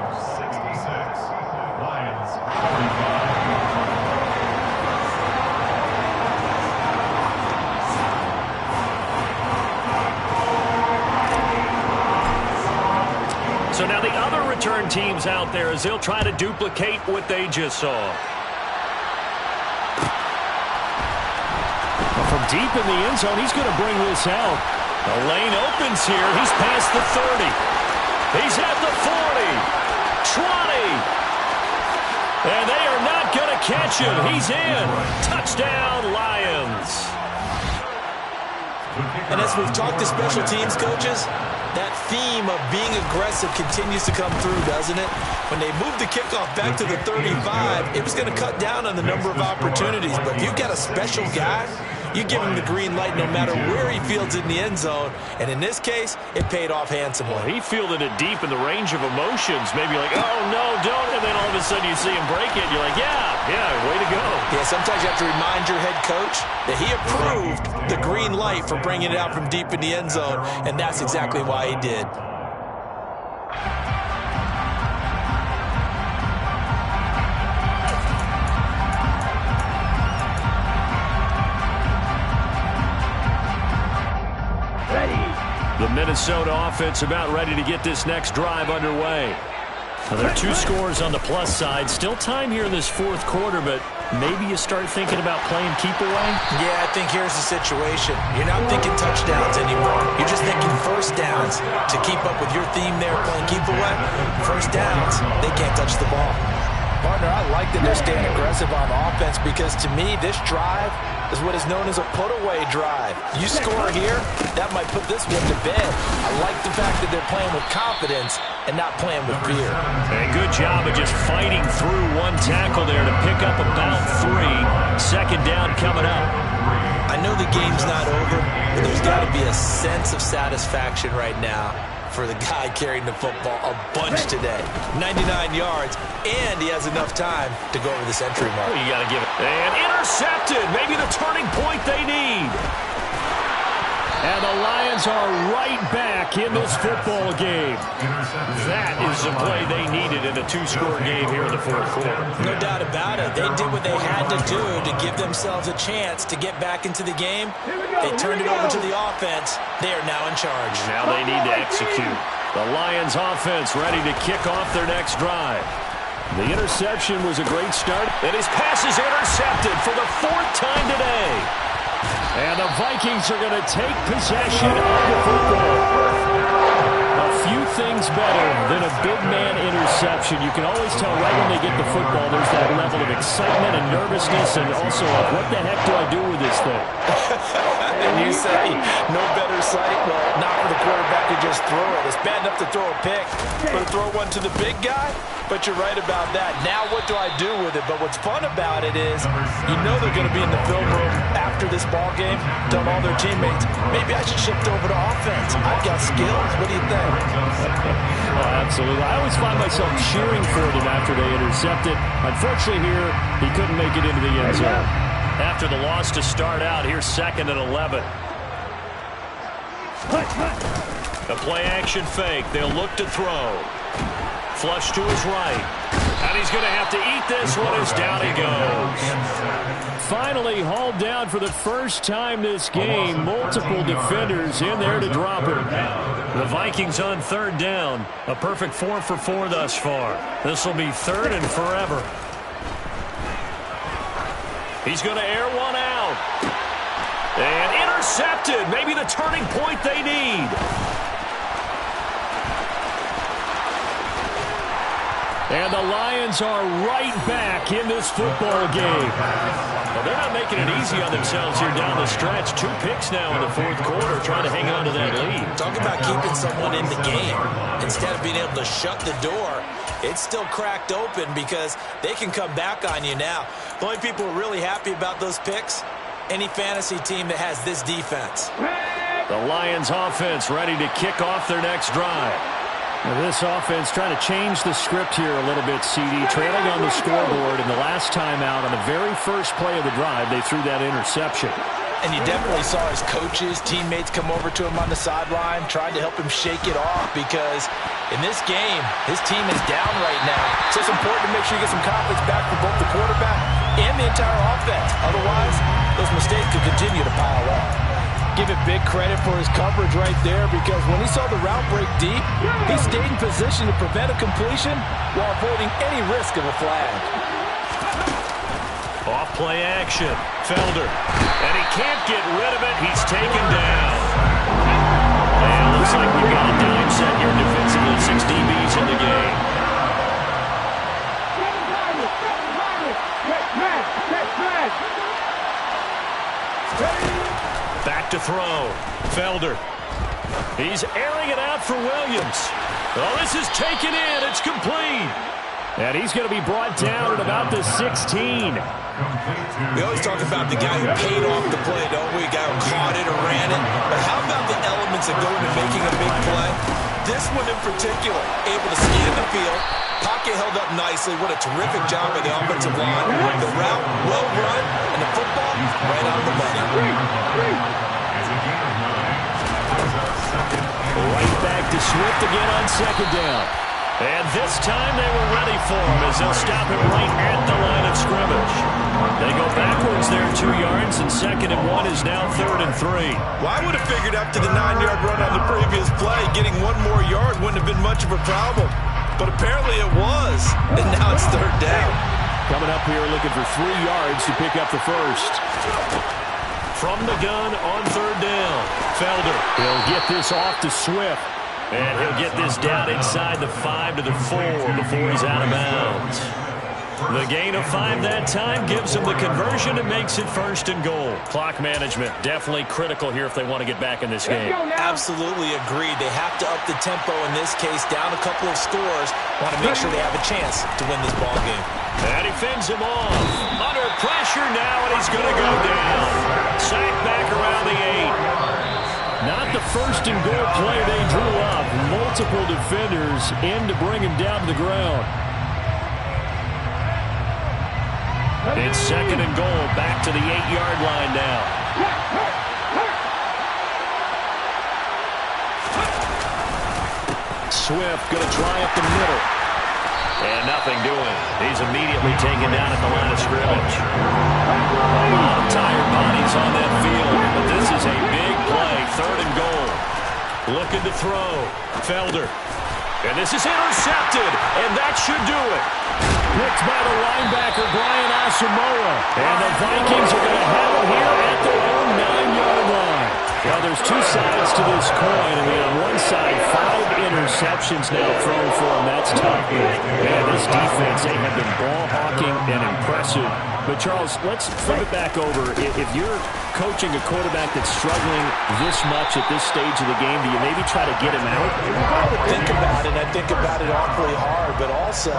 S8: So now the other return teams out there as they'll try to duplicate what they just saw. From deep in the end zone, he's going to bring this out. The lane opens here. He's past the 30. He's at the 40. 20. And they are not going to catch him. He's in. Touchdown, Lions.
S9: And as we've talked to special teams coaches, that theme of being aggressive continues to come through, doesn't it? When they moved the kickoff back to the 35, it was going to cut down on the number of opportunities. But if you've got a special guy, you give him the green light no matter where he fields in the end zone. And in this case, it paid off handsomely.
S8: Well, he fielded it deep in the range of emotions. Maybe like, oh, no, don't. And then all of a sudden you see him break it. And you're like, yeah, way to go.
S9: Yeah, sometimes you have to remind your head coach that he approved the green light for bringing it out from deep in the end zone. And that's exactly why he did.
S8: The Minnesota offense about ready to get this next drive underway. Now, there are 2 scores on the plus side. Still time here in this 4th quarter, but maybe you start thinking about playing keep away?
S9: Yeah, I think here's the situation. You're not thinking touchdowns anymore. You're just thinking first downs. To keep up with your theme there, playing keep away, first downs, they can't touch the ball. Partner, I like that they're staying aggressive on offense because to me, this drive is what is known as a put-away drive. You score here, that might put this one to bed. I like the fact that they're playing with confidence and not playing with fear.
S8: And good job of just fighting through one tackle there to pick up about 3. 2nd down coming up.
S9: I know the game's not over, but there's got to be a sense of satisfaction right now for the guy carrying the football a bunch today. 99 yards, and he has enough time to go over the century mark.
S8: You got to give it. And intercepted. Maybe the turning point they need. And the Lions are right back in this football game. That is the play they needed in a 2-score game here in the 4th quarter.
S9: No doubt about it. They did what they had to do to give themselves a chance to get back into the game. They turned it over to the offense. They are now in charge.
S8: Now they need to execute. The Lions offense ready to kick off their next drive. The interception was a great start. And his pass is intercepted for the 4th time today. And the Vikings are going to take possession of the football. A few things better than a big man interception. interception, you can always tell right when they get the football, there's that level of excitement and nervousness and also what the heck do I do with this thing?
S2: And you say, no better sight? Well, not for the quarterback to just throw it. It's bad enough to throw a pick, but to throw one to the big guy? But you're right about that. Now what do I do with it? But what's fun about it is you know they're going to be in the film room after this ball game telling all their teammates, maybe I should shift over to offense. I've got skills. What do you think?
S8: Oh, absolutely. I always find myself cheering for them after they intercept it. Unfortunately here, he couldn't make it into the end zone.
S1: After the loss to start out, here's 2nd and 11. The play-action fake. They'll look to throw. Flush to his right. And he's going to have to eat this one as down he goes.
S8: Finally hauled down for the first time this game. Multiple defenders in there to drop him.
S1: The Vikings on 3rd down. A perfect 4 for 4 thus far. This will be 3rd and forever. He's going to air one out. And intercepted. Maybe the turning point they need.
S8: And the Lions are right back in this football game.
S1: Well, they're not making it easy on themselves here down the stretch. 2 picks now in the 4th quarter, trying to hang on to that lead.
S2: Talk about keeping someone in the game. Instead of being able to shut the door, it's still cracked open because they can come back on you now. The only people who are really happy about those picks, any fantasy team that has this defense.
S1: The Lions offense ready to kick off their next drive.
S8: Now this offense trying to change the script here a little bit, CD. Trailing on the scoreboard, and the last time out on the very first play of the drive, they threw that interception.
S2: And you definitely saw his coaches, teammates come over to him on the sideline, trying to help him shake it off because in this game, his team is down right now. So it's important to make sure you get some confidence back for both the quarterback and the entire offense. Otherwise, those mistakes could continue to pile up. Give it big credit for his coverage right there because when he saw the route break deep, he stayed in position to prevent a completion while avoiding any risk of a flag.
S1: Off play action. Felder. And he can't get rid of it. He's taken down. And looks like we've got a dime set here defensively. 6 DBs in the game. Back to throw. Felder. He's airing it out for Williams. Oh, this is taken in. It's complete.
S8: And he's going to be brought down at about the 16.
S2: We always talk about the guy who paid off the play, don't we? The guy who caught it or ran it. But how about the elements that go into making a big play? This one in particular, able to see in the field. Pocket held up nicely. What a terrific job by the offensive line. The route, well run, and the football, right on the money.
S8: Right back to Swift again on 2nd down.
S1: And this time they were ready for him as they'll stop him right at the line of scrimmage. They go backwards there 2 yards, and 2nd and 1 is now 3rd and 3.
S9: Well, I would have figured after the 9-yard run on the previous play, getting 1 more yard wouldn't have been much of a problem. But apparently it was, and now it's 3rd down.
S8: Coming up here looking for 3 yards to pick up the first.
S1: From the gun on 3rd down, Felder.
S8: He'll get this off to Swift.
S1: And he'll get this down inside the 5 to the 4 before he's out of bounds. The gain of 5 that time gives him the conversion and makes it 1st and goal. Clock management definitely critical here if they want to get back in this game.
S2: Absolutely agreed. They have to up the tempo in this case, down a couple of scores. Want to make sure they have a chance to win this ball game.
S1: And he fends him off. Under pressure now, and he's going to go down. Sacked back around the 8.
S8: Not the 1st and goal play they drew up. Multiple defenders in to bring him down to the ground.
S1: It's 2nd and goal, back to the 8-yard line now.
S8: Swift going to try up the middle.
S1: And nothing doing. He's immediately taken down at the line of scrimmage. A lot of tired bodies on that field, but this is a big play, 3rd and goal. Looking to throw. Felder. And this is intercepted, and that should do it.
S8: Picked by the linebacker, Brian Asamoah. And the Vikings are going to have it here at their own 9-yard line. Well, there's 2 sides to this coin. I mean, on one side, 5 interceptions. interceptions now thrown for him. That's tough. Man, this defense, they have been ball hawking and impressive. But, Charles, let's flip it back over. If you're coaching a quarterback that's struggling this much at this stage of the game, do you maybe try to get him out?
S2: I would think about it. I think about it awfully hard. But also,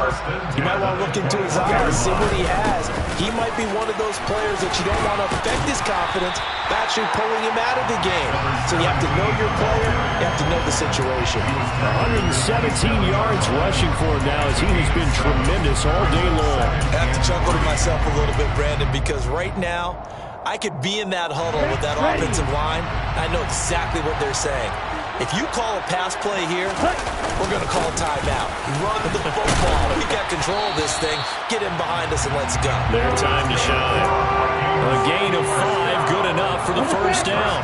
S2: you might want to look into his eyes, see what he has. He might be one of those players that you don't want to affect his confidence by actually pulling him out of the game. So you have to know your player. You have to know the situation.
S8: 117 yards rushing for him now as he has been tremendous all day long.
S9: I have to chuckle to myself a little bit, Brandon, because right now I could be in that huddle with that offensive line. I know exactly what they're saying. If you call a pass play here, we're going to call timeout. Run the football. We got control of this thing. Get in behind us and let's go.
S1: Their time to shine. A gain of 5, good enough for the first down.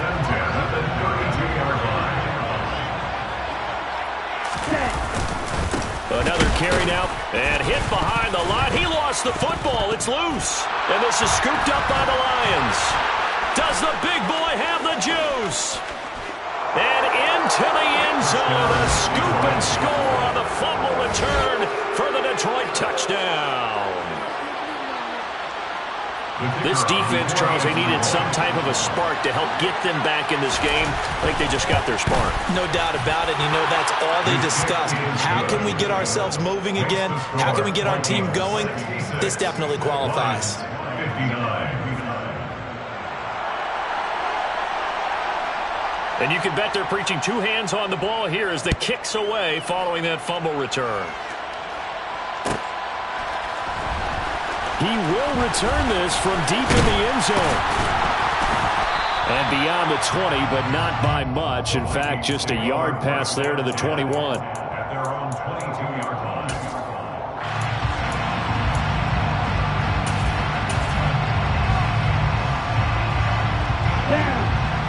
S1: Another carry now, and hit behind the line. He lost the football. It's loose. And this is scooped up by the Lions. Does the big boy have the juice? And into the end zone, a scoop and score on the fumble return for the Detroit touchdown. This defense, Charles, they needed some type of a spark to help get them back in this game. I think they just got their spark.
S2: No doubt about it. You know, that's all they discussed. How can we get ourselves moving again? How can we get our team going? This definitely qualifies.
S1: And you can bet they're preaching 2 hands on the ball here as the kick's away following that fumble return. He will return this from deep in the end zone. And beyond the 20, but not by much. In fact, just a yard pass there to the 21.
S7: At their own 22-yard line.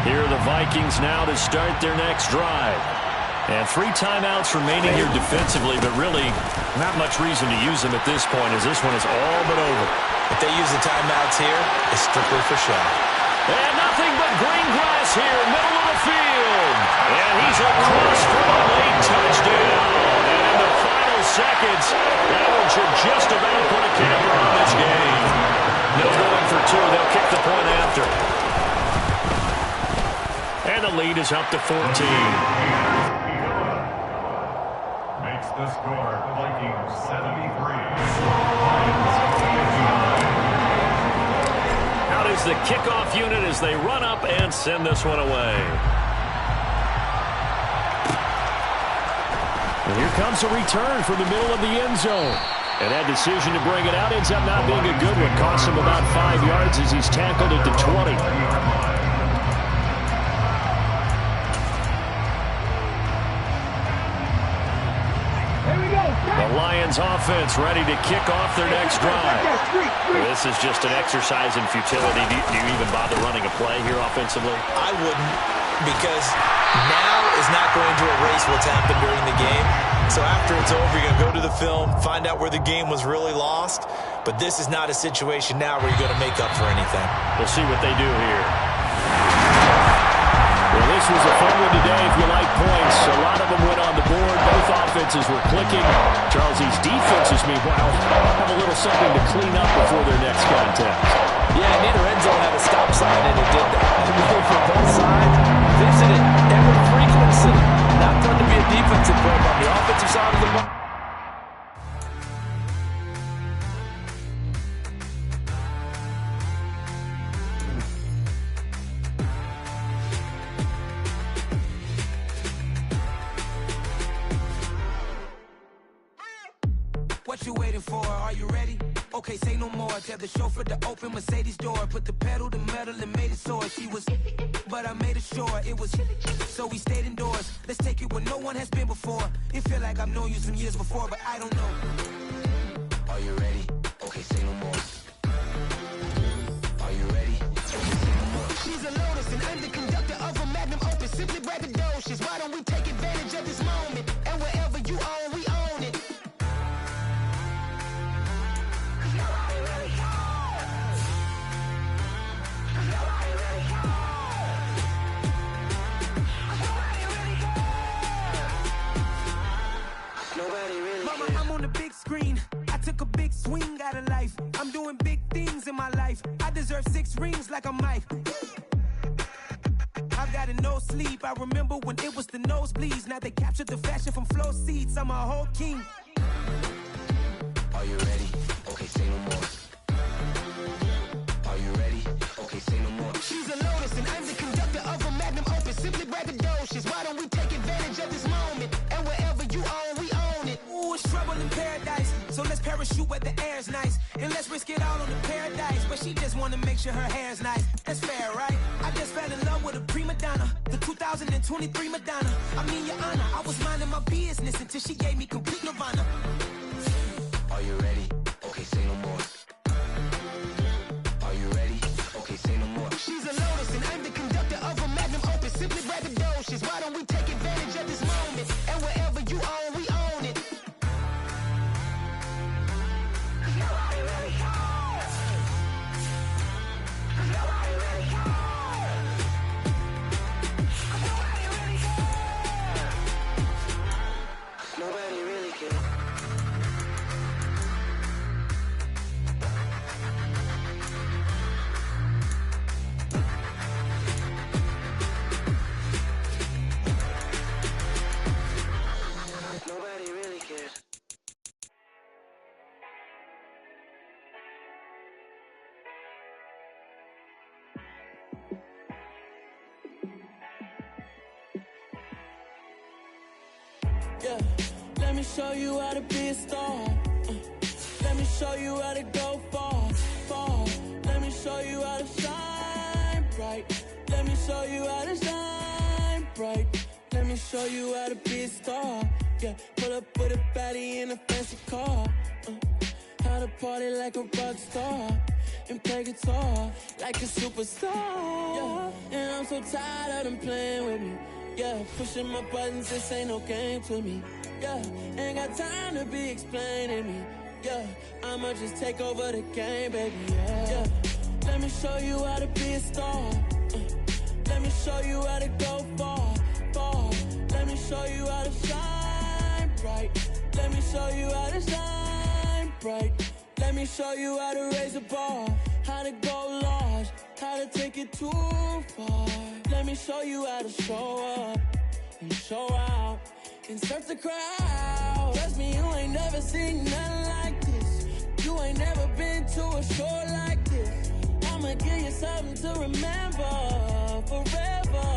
S1: Here are the Vikings now to start their next drive. And 3 timeouts remaining here defensively, but really not much reason to use them at this point as this one is all but over.
S2: If they use the timeouts here, it's strictly for show.
S1: And nothing but green grass here, middle of the field. And he's across for a late touchdown. And in the final seconds, that one should just about put a camper on this game. No going for 2. They'll kick the point after. And the lead is up to 14.
S7: The score, Vikings 73. Lions 59.
S1: Out is the kickoff unit as they run up and send this one away. And here comes a return from the middle of the end zone. And that decision to bring it out ends up not being a good one. Costs him about 5 yards as he's tackled at the 20. The Lions offense ready to kick off their next drive. This is just an exercise in futility. Do you even bother running a play here offensively?
S2: I wouldn't, because now is not going to erase what's happened during the game. So after it's over, you're going to go to the film, find out where the game was really lost. But this is not a situation now where you're going to make up for anything.
S1: We'll see what they do here. Well, this was a fun one today if you like points. A lot of them went on the board. Both offenses were clicking. Charles, these defenses, meanwhile, have a little something to clean up before their next contest.
S2: Yeah, neither end zone had a stop sign, and it did that. For both sides, visited ever frequency. Not fun to be a defensive player on the offensive side of the ball.
S3: What you waiting for? Are you ready? Okay, say no more. Tell the chauffeur to open Mercedes door. Put the pedal to metal and made it soar. She was, but I made it sure it was. So we stayed indoors. Let's take it where no one has been before. It feel like I've known you some years before, but I don't know. Are you ready? Okay, say no more. Are you ready? Okay, say no more. She's a Lotus, an underconductor of a Magnum Opus. Simply braggadocious. Why don't we take advantage of this moment? And wherever you own, we own it. deserve 6 rings like I'm Mike. I've got no sleep. I remember when it was the nosebleeds. Now they captured the fashion from flow seats. I'm a whole king.
S10: Are you ready? Okay, say no more. Are you ready? Okay, say no more.
S3: She's a lotus and I'm the conductor of a magnum opus. Simply braggadocious. Why don't we take advantage of this moment? And wherever you own, we own it. Ooh, it's trouble in paradise. So let's parachute where the air's nice. And let's risk it all on the paradise. But she just wanna make sure her hair's nice. That's fair, right? I just fell in love with a prima donna. The 2023 Madonna. I mean, your honor, I was minding my business until she gave me complete nirvana.
S10: Are you ready? Okay, say no more. Are you ready? Okay, say no more.
S3: She's a lotus and I'm the conductor of a magnum opus. Simply braggadocious. Why don't we take advantage of this moment? And wherever you own, we own it. Nobody really cares. Nobody really cares. Nobody really cares.
S10: Nobody really cares. Nobody really cares.
S3: Yeah, let me show you how to be a star. Let me show you how to go far, far. Let me show you how to shine bright. Let me show you how to shine bright. Let me show you how to be a star. Yeah, pull up with a baddie in a fancy car. How to party like a rock star and play guitar like a superstar. Yeah, and I'm so tired of them playing with me. Yeah, pushing my buttons, this ain't no game to me. Yeah, ain't got time to be explaining me. Yeah, I'ma just take over the game, baby. Yeah, let me show you how to be a star. Let me show you how to go far, far. Let me show you how to shine bright. Let me show you how to shine bright. Let me show you how to raise a bar, how to go large, how to take it too far. Let me show you how to show up and show out and surf the crowd. Trust me, you ain't never seen nothing like this. You ain't never been to a show like this. I'ma give you something to remember forever.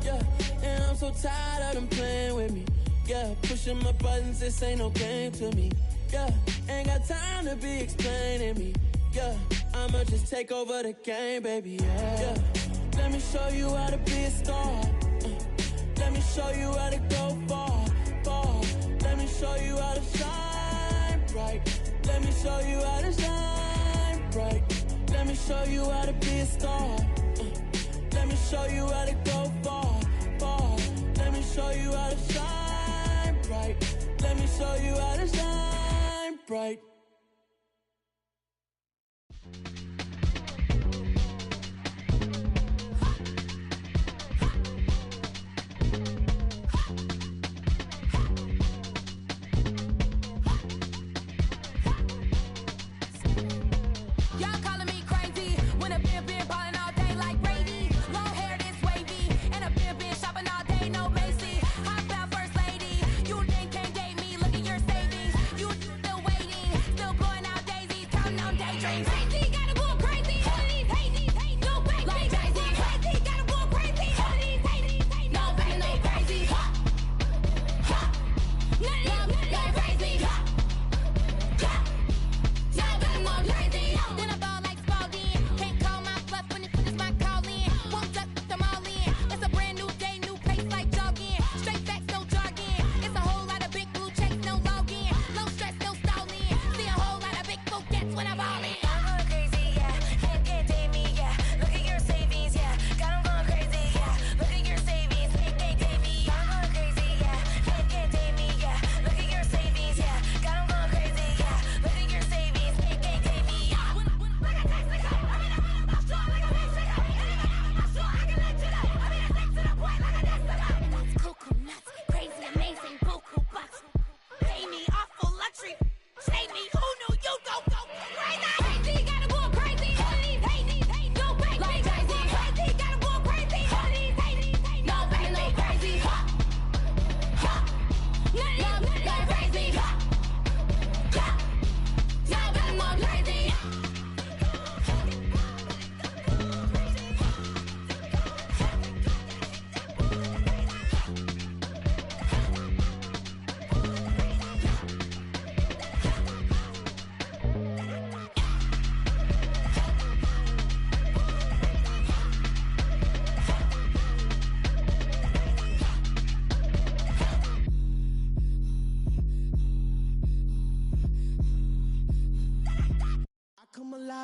S3: Yeah, and I'm so tired of them playing with me. Yeah, pushing my buttons, this ain't no game to me. Yeah, ain't got time to be explaining me. Yeah, I'ma just take over the game, baby. Yeah, let me show you how to be a star. Let me show you how to go far, far. Let me show you how to shine bright. Let me show you how to shine bright. Let me show you how to be a star. Let me show you how to go far, far. Let me show you how to shine bright. Let me show you how to shine bright.
S11: Y'all calling me crazy when a been ballin' all day like Brady. Long hair this wavy, and a been shopping all day, no Macy. Hot about first lady, you think can't date me? Look at your savings, you still waiting.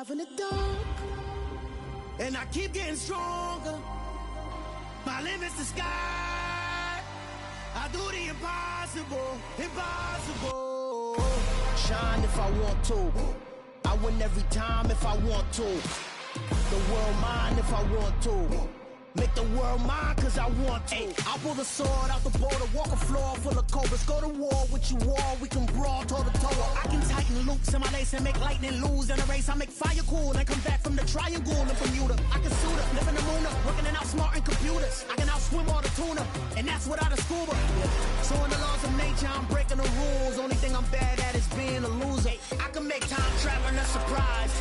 S5: alive in the dark, and I keep getting stronger. My limit's the sky. I do the impossible, impossible. Shine if I want to. I win every time if I want to. The world mine if I want to. Make the world mine cause I want to. I pull the sword out the border, walk a floor full of cobras. Go to war with you all, we can brawl toe to toe. I can tighten loops in my lace and make lightning lose in a race. I make fire cool and come back from the triangle in Bermuda. I can suit up, live in the moon up, working and outsmarting computers. I can outswim all the tuna, and that's without a scuba. So in the laws of nature, I'm breaking the rules. Only thing I'm bad at is being a loser. I can make time traveling a surprise,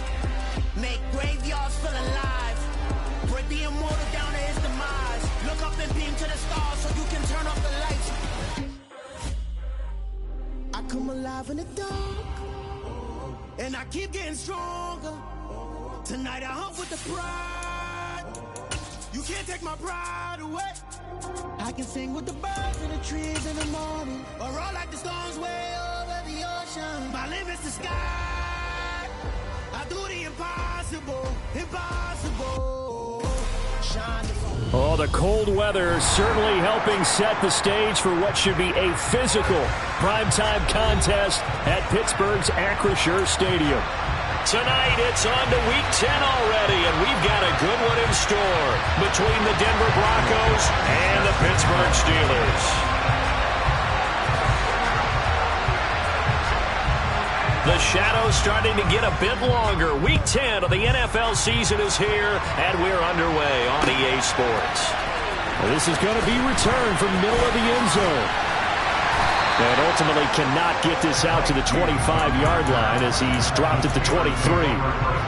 S5: make graveyards feel alive, break the immortal down to his demise. Look up and beam to the stars so you can turn off the lights. I come alive in the dark, and I keep getting stronger. Tonight I hunt with the pride. You can't take my pride away. I can sing with the birds and the trees in the morning, or roll like the storms way over the ocean. My limit's the sky. I do the impossible, impossible. Shine the
S8: Oh, the cold weather certainly helping set the stage for what should be a physical primetime contest at Pittsburgh's Acrisure Stadium.
S1: Tonight, it's on to Week 10 already, and we've got a good one in store between the Denver Broncos and the Pittsburgh Steelers. The shadow's starting to get a bit longer. Week 10 of the NFL season is here, and we're underway on EA Sports.
S8: Well, this is going to be returned from the middle of the end zone. And ultimately cannot get this out to the 25-yard line as he's dropped at the 23.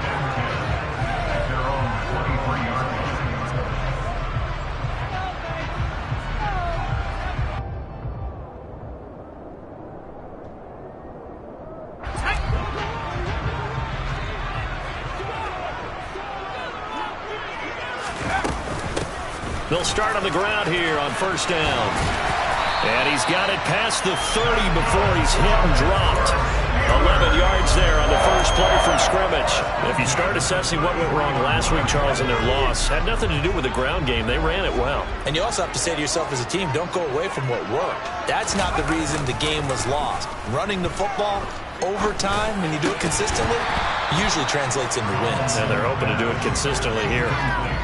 S1: They'll start on the ground here on first down. And he's got it past the 30 before he's hit and dropped. 11 yards there on the first play from scrimmage. If you start assessing what went wrong last week, Charles, in their loss, had nothing to do with the ground game. They ran it well.
S2: And you also have to say to yourself as a team, don't go away from what worked. That's not the reason the game was lost. Running the football overtime, when you do it consistently, usually translates into wins.
S1: And they're hoping to do it consistently here.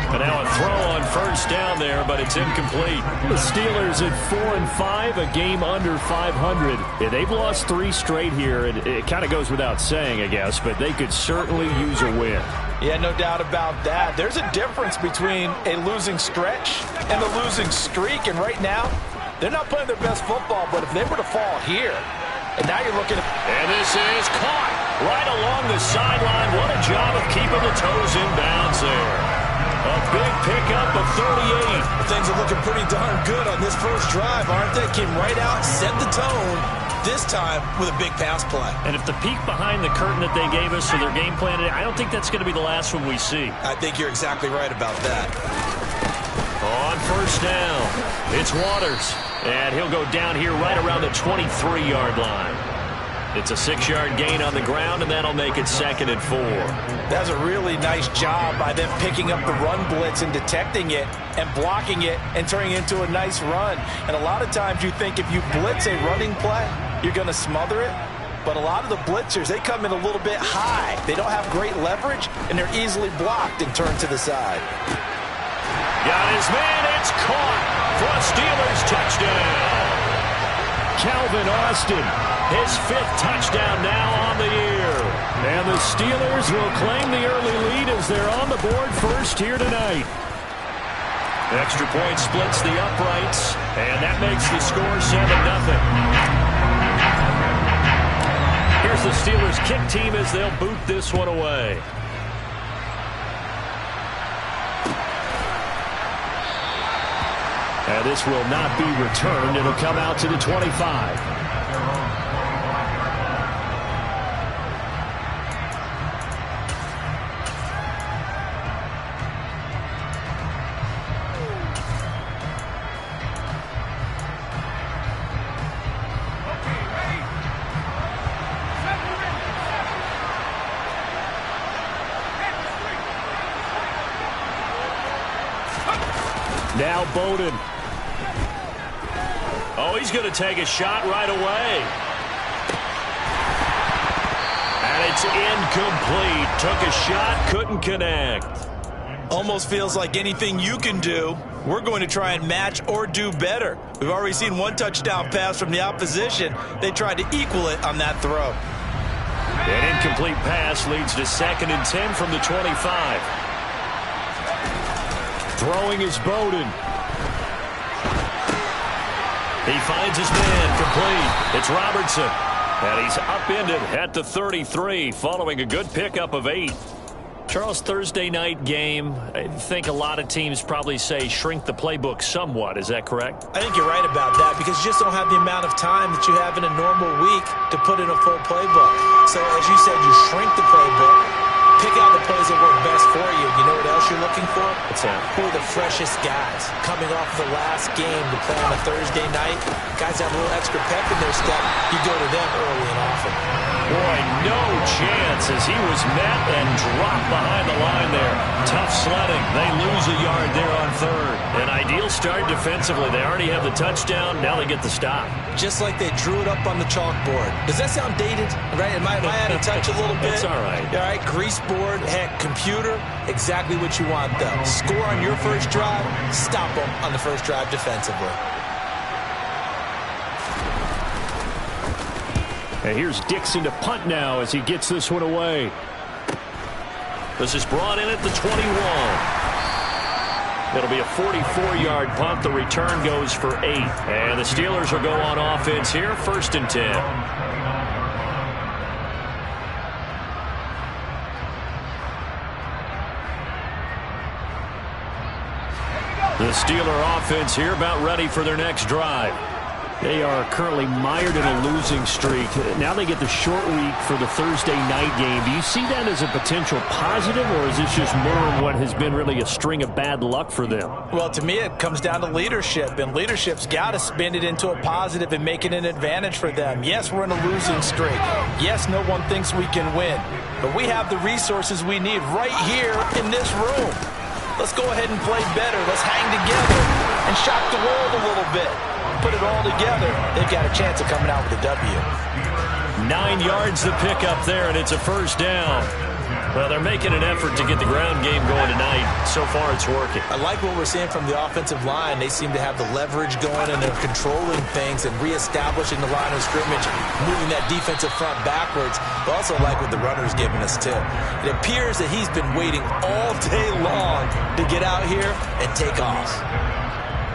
S1: But now a throw on first down there, but it's incomplete.
S8: The Steelers at 4-5, a game under 500. Yeah, they've lost 3 straight here. It kind of goes without saying, I guess, but they could certainly use a win.
S2: Yeah, no doubt about that. There's a difference between a losing stretch and a losing streak, and right now, they're not playing their best football, but if they were to fall here, and now you're looking at...
S1: And this is caught right along the sideline. What a job of keeping the toes in bounds there. A big pickup of 38.
S2: Things are looking pretty darn good on this first drive, aren't they? Came right out, set the tone, this time with a big pass play.
S1: And if the peek behind the curtain that they gave us for their game plan, I don't think that's going to be the last one we see.
S2: I think you're exactly right about that.
S1: On first down, it's Waters. And he'll go down here right around the 23-yard line. It's a 6-yard gain on the ground, and that'll make it 2nd and 4.
S2: That's a really nice job by them picking up the run blitz and detecting it and blocking it and turning it into a nice run. And a lot of times you think if you blitz a running play, you're going to smother it. But a lot of the blitzers, they come in a little bit high. They don't have great leverage, and they're easily blocked and turned to the side.
S1: Got his man. It's caught for a Steelers touchdown.
S8: Calvin Austin,
S1: his 5th touchdown now on the year.
S8: And the Steelers will claim the early lead as they're on the board first here tonight.
S1: Extra point splits the uprights, and that makes the score 7-0. Here's the Steelers kick team as they'll boot this one away.
S8: And this will not be returned. It'll come out to the 25. Now Bowden.
S1: Oh, he's going to take a shot right away. And it's incomplete. Took a shot, couldn't connect.
S9: Almost feels like anything you can do, we're going to try and match or do better. We've already seen one touchdown pass from the opposition. They tried to equal it on that throw.
S1: An incomplete pass leads to 2nd and 10 from the 25. Throwing is Bowden. He finds his man, complete. It's Robertson. And he's upended at the 33 following a good pickup of 8. Charles, Thursday night game, I think a lot of teams probably say shrink the playbook somewhat. Is that correct?
S2: I think you're right about that because you just don't have the amount of time that you have in a normal week to put in a full playbook. So, as you said, you shrink the playbook, pick out the plays that work best for you. You know what else you're looking for?
S1: What's that?
S2: Who are the freshest guys coming off the last game to play on a Thursday night? Guys have a little extra pep in their step. You go to them early and often.
S1: Boy, no chance as he was met and dropped behind the line there. Tough sledding. They lose a yard there on 3rd. An ideal start defensively. They already have the touchdown. Now they get the stop.
S2: Just like they drew it up on the chalkboard. Does that sound dated? Right? Am I out of touch a little bit?
S1: It's all right.
S2: All right, grease board, heck, computer, exactly what you want, though. Score on your first drive, stop them on the first drive defensively.
S8: And here's Dixon to punt now as he gets this one away.
S1: This is brought in at the 21. It'll be a 44-yard punt. The return goes for 8. And the Steelers will go on offense here, 1st and 10. The Steeler offense here about ready for their next drive.
S8: They are currently mired in a losing streak. Now they get the short week for the Thursday night game. Do you see that as a potential positive, or is this just mirroring what has been really a string of bad luck for them?
S2: Well, to me, it comes down to leadership, and leadership's got to spin it into a positive and make it an advantage for them. Yes, we're in a losing streak. Yes, no one thinks we can win, but we have the resources we need right here in this room. Let's go ahead and play better. Let's hang together and shock the world a little bit. Put it all together, they've got a chance of coming out with a W.
S1: 9 yards to pick up there, and it's a 1st down. Well, they're making an effort to get the ground game going tonight. So far, it's working.
S2: I like what we're seeing from the offensive line. They seem to have the leverage going, and they're controlling things and reestablishing the line of scrimmage, moving that defensive front backwards. But also like what the runner's giving us, too. It appears that he's been waiting all day long to get out here and take off.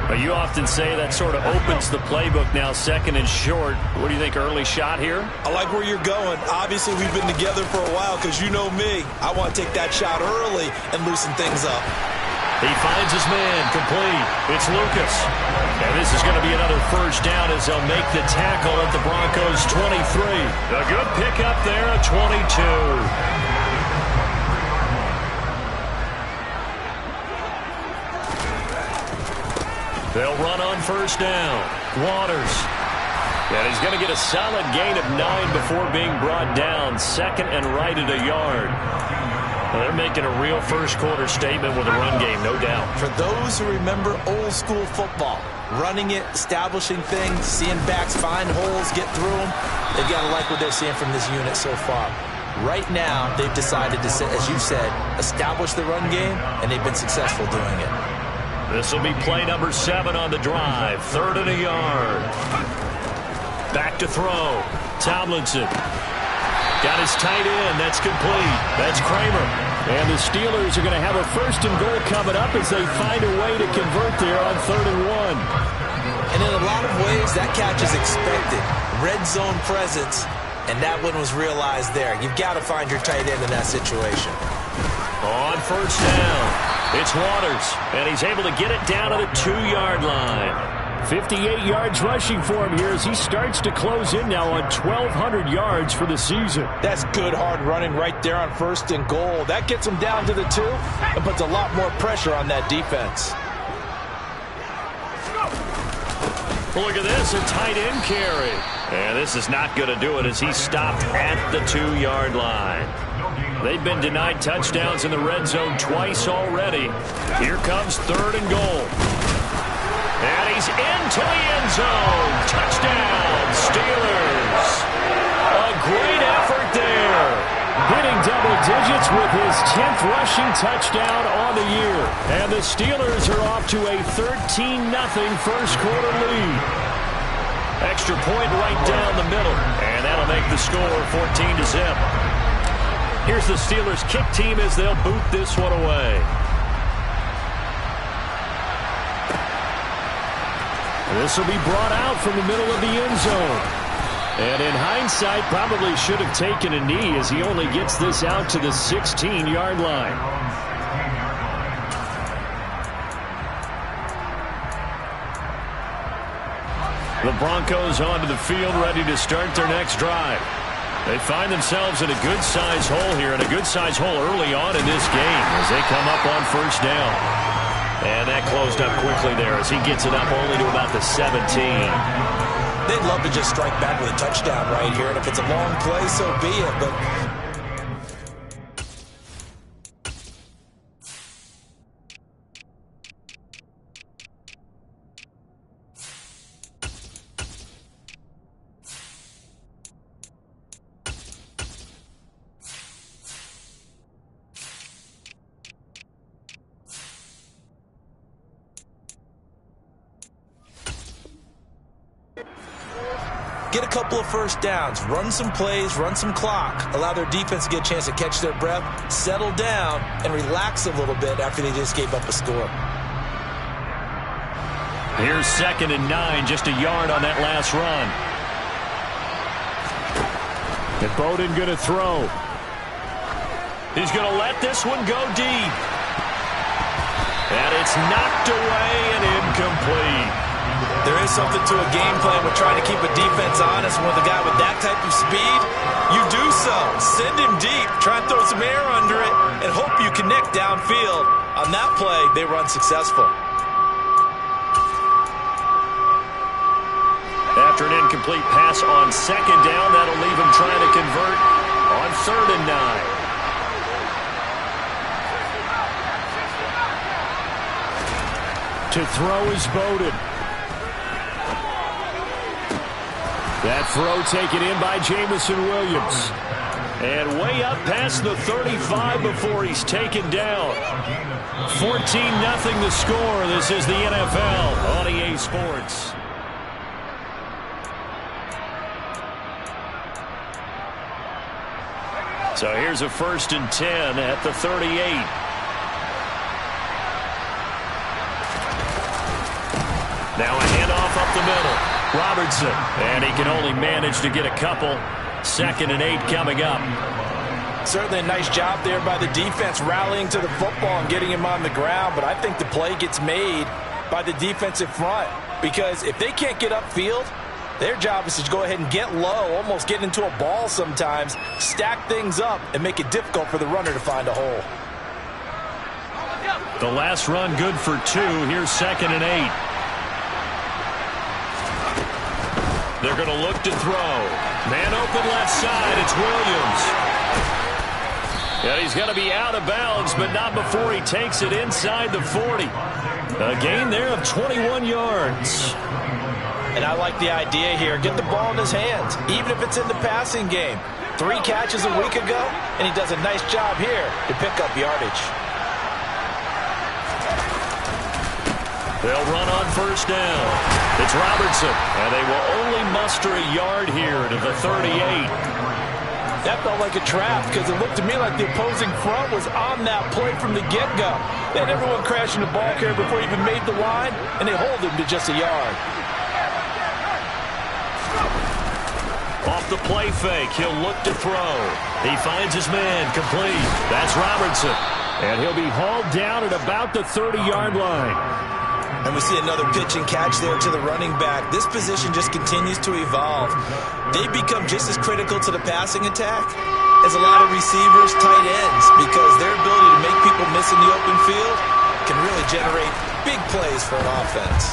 S8: But you often say that sort of opens the playbook now, 2nd and short. What do you think, early shot here?
S9: I like where you're going. Obviously, we've been together for a while because you know me. I want to take that shot early and loosen things up.
S1: He finds his man, complete. It's Lucas. And this is going to be another 1st down as they'll make the tackle at the Broncos' 23. A good pickup there at 22. They'll run on 1st down. Waters. And he's going to get a solid gain of 9 before being brought down. 2nd and right at a yard. Well, they're making a real first-quarter statement with a run game, no doubt.
S2: For those who remember old-school football, running it, establishing things, seeing backs find holes, get through them, they've got to like what they're seeing from this unit so far. Right now, they've decided to, as you said, establish the run game, and they've been successful doing it.
S1: This will be play number 7 on the drive. 3rd and a yard. Back to throw. Tomlinson. Got his tight end. That's complete. That's Kramer.
S8: And the Steelers are going to have a 1st and goal coming up as they find a way to convert there on 3rd and 1.
S2: And in a lot of ways, that catch is expected. Red zone presence, and that one was realized there. You've got to find your tight end in that situation.
S1: On 1st down. It's Waters, and he's able to get it down to the 2-yard line.
S8: 58 yards rushing for him here as he starts to close in now on 1,200 yards for the season.
S2: That's good hard running right there on 1st and goal. That gets him down to the 2 and puts a lot more pressure on that defense.
S1: Well, look at this, a tight end carry. And this is not going to do it as he's stopped at the 2-yard line. They've been denied touchdowns in the red zone twice already. Here comes 3rd and goal. And he's into the end zone. Touchdown, Steelers. A great effort there.
S8: Hitting double digits with his 10th rushing touchdown on the year. And the Steelers are off to a 13-0 first quarter lead.
S1: Extra point right down the middle. And that'll make the score 14-0. Here's the Steelers kick team as they'll boot this one away.
S8: This will be brought out from the middle of the end zone. And in hindsight, probably should have taken a knee as he only gets this out to the 16-yard line.
S1: The Broncos onto the field, ready to start their next drive. They find themselves in a good-sized hole here, and a good-sized hole early on in this game as they come up on first down. And that closed up quickly there as he gets it up only to about the 17.
S2: They'd love to just strike back with a touchdown right here, and if it's a long play, so be it. But get a couple of first downs, run some plays, run some clock, allow their defense to get a chance to catch their breath, settle down, and relax a little bit after they just gave up a score.
S1: Here's 2nd and 9, just a yard on that last run.
S8: And Bowden going to throw.
S1: He's going to let this one go deep. And it's knocked away and incomplete.
S2: There is something to a game plan with trying to keep a defense honest. With a guy with that type of speed, you do so. Send him deep, try and throw some air under it, and hope you connect downfield. On that play, they were unsuccessful.
S1: After an incomplete pass on 2nd down, that'll leave him trying to convert on 3rd and 9.
S8: To throw is Bowden. That throw taken in by Jamison Williams.
S1: And way up past the 35 before he's taken down. 14-0 the score. This is the NFL on EA Sports. So here's a 1st and 10 at the 38. Now a handoff up the middle. Robertson, and he can only manage to get a couple. 2nd and 8 coming up.
S2: Certainly a nice job there by the defense rallying to the football and getting him on the ground, but I think the play gets made by the defensive front because if they can't get upfield, their job is to go ahead and get low, almost get into a ball sometimes, stack things up, and make it difficult for the runner to find a hole.
S1: The last run good for 2. Here's 2nd and 8. They're going to look to throw. Man open left side. It's Williams. Yeah, he's going to be out of bounds, but not before he takes it inside the 40. A gain there of 21 yards.
S2: And I like the idea here. Get the ball in his hands, even if it's in the passing game. 3 catches a week ago, and he does a nice job here to pick up yardage.
S1: They'll run on first down. It's Robertson, and they will only muster a yard here to the 38.
S2: That felt like a trap because it looked to me like the opposing front was on that play from the get-go. They had everyone crashing the ball carrier before he even made the line, and they hold him to just a yard.
S1: Off the play fake, he'll look to throw. He finds his man, complete. That's Robertson.
S8: And he'll be hauled down at about the 30-yard line.
S2: And we see another pitch and catch there to the running back. This position just continues to evolve. They become just as critical to the passing attack as a lot of receivers, tight ends, because their ability to make people miss in the open field can really generate big plays for an offense.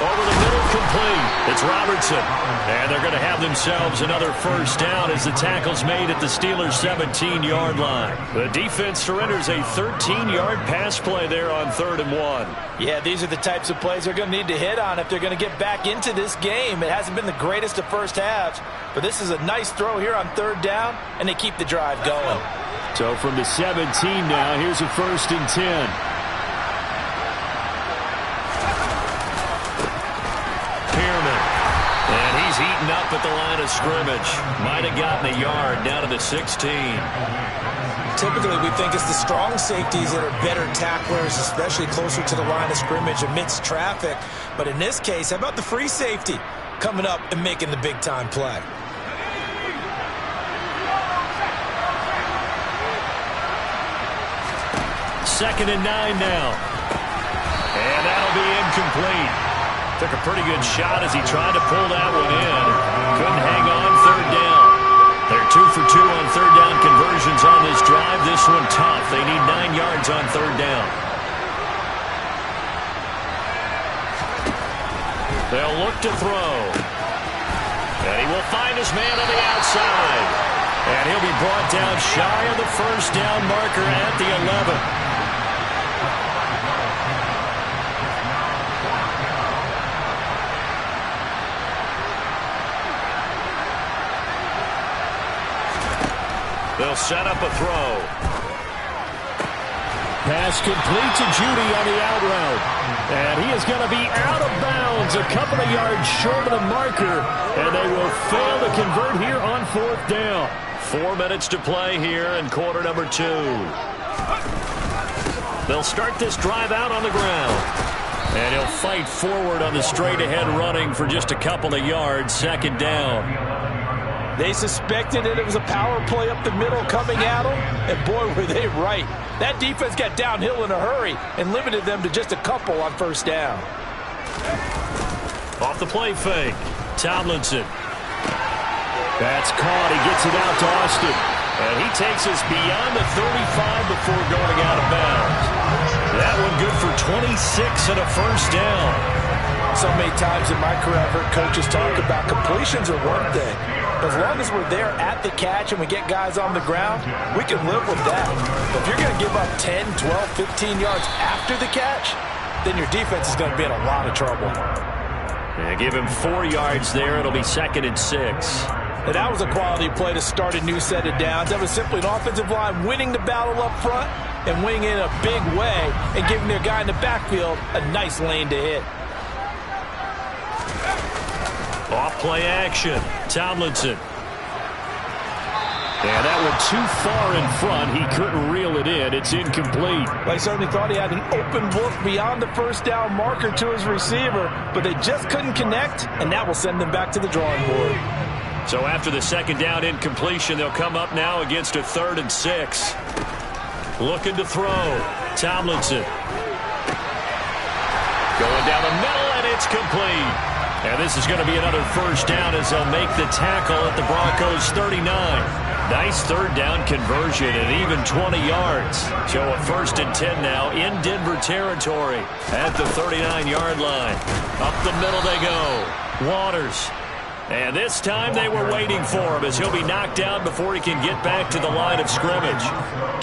S1: Over the middle, complete. complete. It's Robertson. And they're going to have themselves another first down as the tackle's made at the Steelers' 17-yard line. The defense surrenders a 13-yard pass play there on 3rd and 1.
S2: Yeah, these are the types of plays they're going to need to hit on if they're going to get back into this game. It hasn't been the greatest of first halves, but this is a nice throw here on 3rd down, and they keep the drive going.
S8: So from the 17 now, here's a 1st and 10.
S1: He's eaten up at the line of scrimmage. Might have gotten a yard down to the 16.
S2: Typically, we think it's the strong safeties that are better tacklers, especially closer to the line of scrimmage amidst traffic. But in this case, how about the free safety coming up and making the big-time play?
S1: Second and 9 now. And that'll be incomplete. Took a pretty good shot as he tried to pull that one in. Couldn't hang on 3rd down. They're 2 for 2 on 3rd down conversions on this drive. This one tough. They need 9 yards on 3rd down. They'll look to throw. And he will find his man on the outside. And he'll be brought down shy of the first down marker at the 11. They'll set up a throw.
S8: Pass complete to Judy on the out route. And he is going to be out of bounds a couple of yards short of the marker. And they will fail to convert here on 4th down.
S1: 4 minutes to play here in quarter number 2. They'll start this drive out on the ground. And he'll fight forward on the straight-ahead running for just a couple of yards. 2nd down.
S2: They suspected that it was a power play up the middle coming at them, and boy, were they right. That defense got downhill in a hurry and limited them to just a couple on 1st down.
S1: Off the play fake, Tomlinson.
S8: That's caught. He gets it out to Austin.
S1: And he takes us beyond the 35 before going out of bounds. That one good for 26 and a first down.
S2: So many times in my career, I've heard coaches talk about completions are one thing. As long as we're there at the catch and we get guys on the ground, we can live with that. But if you're going to give up 10, 12, 15 yards after the catch, then your defense is going to be in a lot of trouble.
S1: Yeah, give him 4 yards there. It'll be 2nd and 6.
S2: And that was a quality play to start a new set of downs. That was simply an offensive line winning the battle up front and winning in a big way and giving their guy in the backfield a nice lane to hit.
S1: Off play action, Tomlinson.
S8: And that one too far in front. He couldn't reel it in. It's incomplete.
S2: They certainly thought he had an open look beyond the first down marker to his receiver, but they just couldn't connect, and that will send them back to the drawing board.
S1: So after the 2nd down incompletion, they'll come up now against a 3rd and 6. Looking to throw, Tomlinson. Going down the middle, and it's complete. And this is going to be another first down as they'll make the tackle at the Broncos' 39. Nice 3rd down conversion and even 20 yards. So a 1st and 10 now in Denver territory at the 39-yard line. Up the middle they go. Waters. And this time they were waiting for him as he'll be knocked down before he can get back to the line of scrimmage.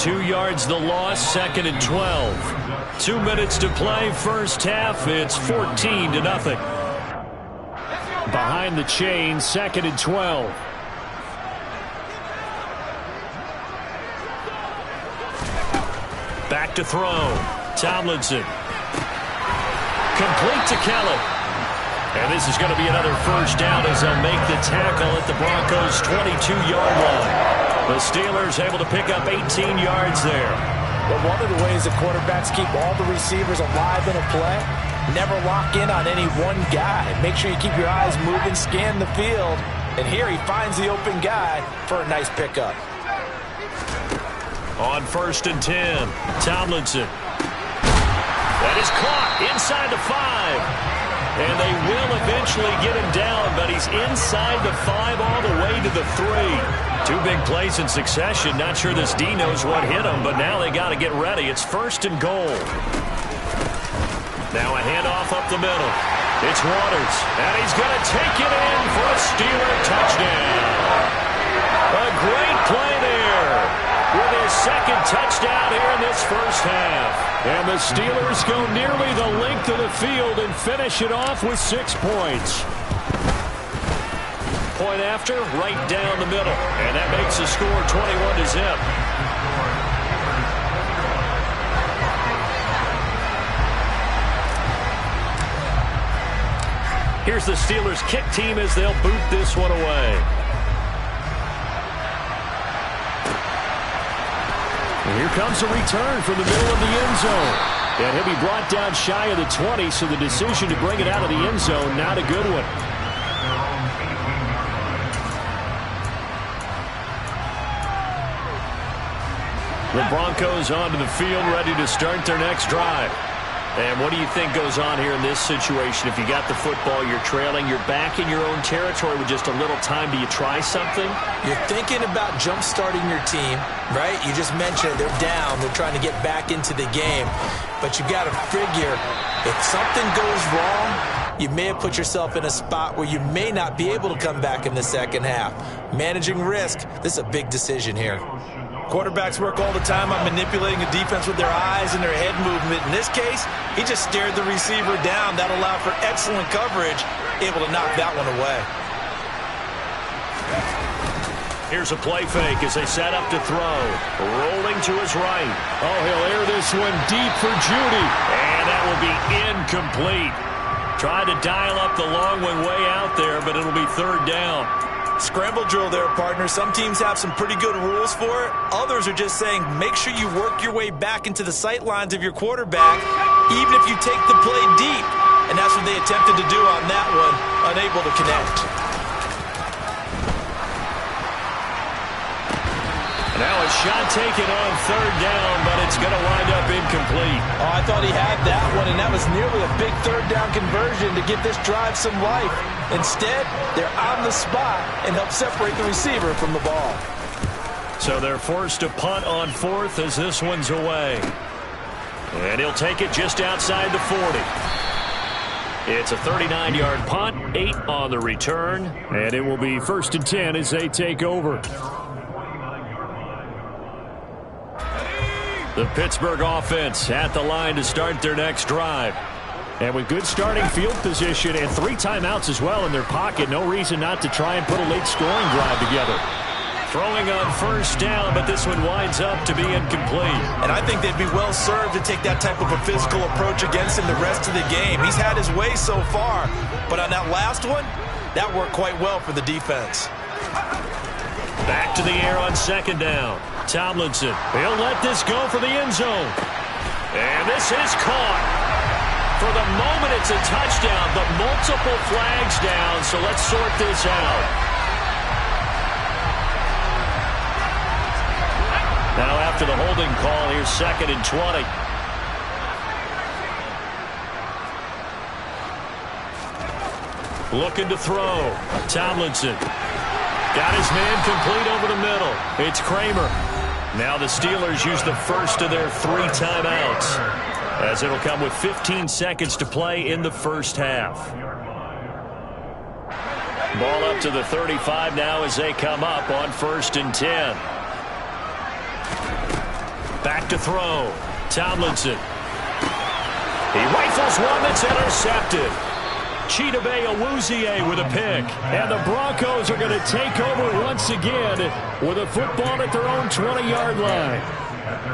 S1: 2 yards the loss, 2nd and 12. 2 minutes to play, first half. It's 14-0.
S8: Behind the chain, 2nd and 12.
S1: Back to throw. Tomlinson. Complete to Kelly. And this is going to be another first down as they'll make the tackle at the Broncos' 22-yard line. The Steelers able to pick up 18 yards there.
S2: But one of the ways the quarterbacks keep all the receivers alive in a play, never lock in on any one guy. Make sure you keep your eyes moving, scan the field. And here he finds the open guy for a nice pickup.
S1: On 1st and 10, Tomlinson. That is caught inside the 5. And they will eventually get him down, but he's inside the 5 all the way to the 3. 2 big plays in succession. Not sure this D knows what hit him, but now they got to get ready. It's 1st and goal. Now a handoff up the middle. It's Waters, and he's going to take it in for a Steeler touchdown. A great play there with his second touchdown here in this first half. And the Steelers go nearly the length of the field and finish it off with 6 points. Point after, right down the middle. And that makes the score 21-0. Here's the Steelers kick team as they'll boot this one away. And here comes a return from the middle of the end zone. And he'll be brought down shy of the 20, so the decision to bring it out of the end zone, not a good one. The Broncos onto the field, ready to start their next drive. And what do you think goes on here in this situation? If you got the football, you're trailing, you're back in your own territory with just a little time. Do you try something?
S2: You're thinking about jump-starting your team, right? You just mentioned they're down. They're trying to get back into the game. But you got to figure, if something goes wrong, you may have put yourself in a spot where you may not be able to come back in the second half. Managing risk, this is a big decision here.
S9: Quarterbacks work all the time on manipulating a defense with their eyes and their head movement. In this case, he just stared the receiver down. That allowed for excellent coverage, able to knock that one away.
S1: Here's a play fake as they set up to throw. Rolling to his right. Oh, he'll air this one deep for Judy. And that will be incomplete. Tried to dial up the long one way out there, but it'll be third down.
S9: Scramble drill there, partner. Some teams have some pretty good rules for it. Others are just saying make sure you work your way back into the sight lines of your quarterback, even if you take the play deep. And that's what they attempted to do on that one, unable to connect.
S1: Now a shot taken on third down, but it's going to wind up incomplete.
S2: Oh, I thought he had that one, and that was nearly a big third down conversion to give this drive some life. Instead, they're on the spot and help separate the receiver from the ball.
S1: So they're forced to punt on fourth as this one's away. And he'll take it just outside the 40. It's a 39-yard punt, 8 on the return, and it will be 1st and 10 as they take over. The Pittsburgh offense at the line to start their next drive. And with good starting field position and 3 timeouts as well in their pocket, no reason not to try and put a late scoring drive together. Throwing on first down, but this one winds up to be incomplete.
S9: And I think they'd be well served to take that type of a physical approach against him the rest of the game. He's had his way so far, but on that last one, that worked quite well for the defense.
S1: Back to the air on second down. Tomlinson, he'll let this go for the end zone. And this is caught. For the moment, it's a touchdown, but multiple flags down, so let's sort this out. Now after the holding call, here's 2nd and 20. Looking to throw. Tomlinson. Got his man complete over the middle. It's Kramer. Now the Steelers use the first of their 3 timeouts, as it'll come with 15 seconds to play in the first half. Ball up to the 35 now as they come up on 1st and 10. Back to throw. Tomlinson. He rifles one that's intercepted. Chidobe Awuzie with a pick. And the Broncos are going to take over once again with a football at their own 20-yard line.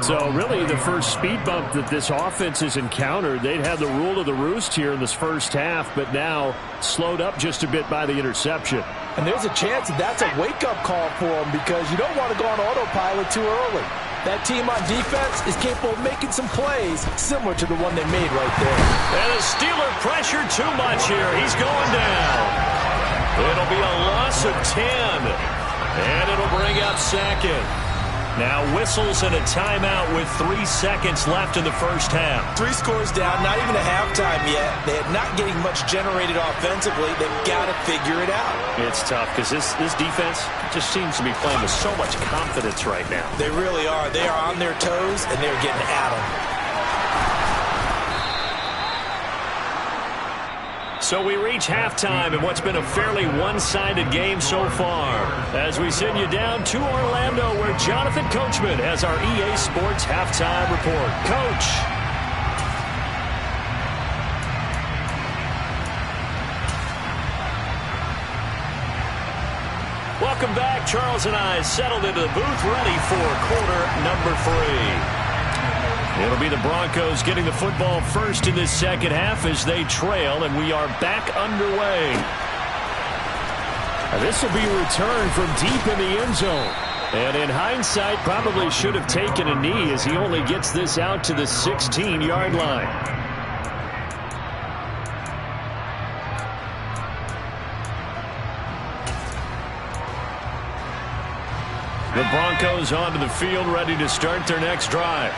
S8: So really the first speed bump that this offense has encountered, they'd had the rule of the roost here in this first half, but now slowed up just a bit by the interception.
S2: And there's a chance that that's a wake-up call for them because you don't want to go on autopilot too early. That team on defense is capable of making some plays similar to the one they made right there.
S1: And the Steeler pressure too much here. He's going down. It'll be a loss of 10. And it'll bring up 2nd. Now whistles and a timeout with 3 seconds left in the first half.
S9: 3 scores down, not even a halftime yet. They're not getting much generated offensively. They've got to figure it out.
S1: It's tough because this defense just seems to be playing with so much confidence right now.
S9: They really are. They are on their toes, and they're getting at them.
S1: So we reach halftime in what's been a fairly one-sided game so far. As we send you down to Orlando, where Jonathan Coachman has our EA Sports halftime report. Coach. Welcome back. Charles and I settled into the booth, ready for quarter number 3. It'll be the Broncos getting the football first in this second half as they trail, and we are back underway.
S8: This will be a return from deep in the end zone.
S1: And in hindsight, probably should have taken a knee as he only gets this out to the 16-yard line. The Broncos onto the field, ready to start their next drive.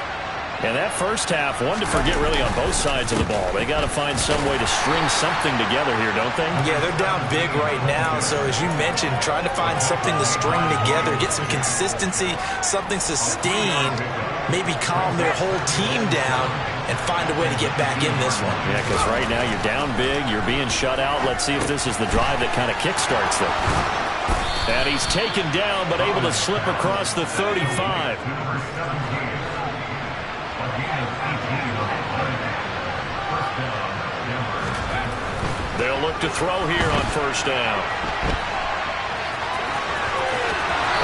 S1: And that first half, one to forget really on both sides of the ball. They got to find some way to string something together here, don't they?
S9: Yeah, they're down big right now. So as you mentioned, trying to find something to string together, get some consistency, something sustained, maybe calm their whole team down and find a way to get back in this one.
S1: Yeah, because right now you're down big, you're being shut out. Let's see if this is the drive that kind of kickstarts them. And he's taken down, but able to slip across the 35. They'll look to throw here on first down.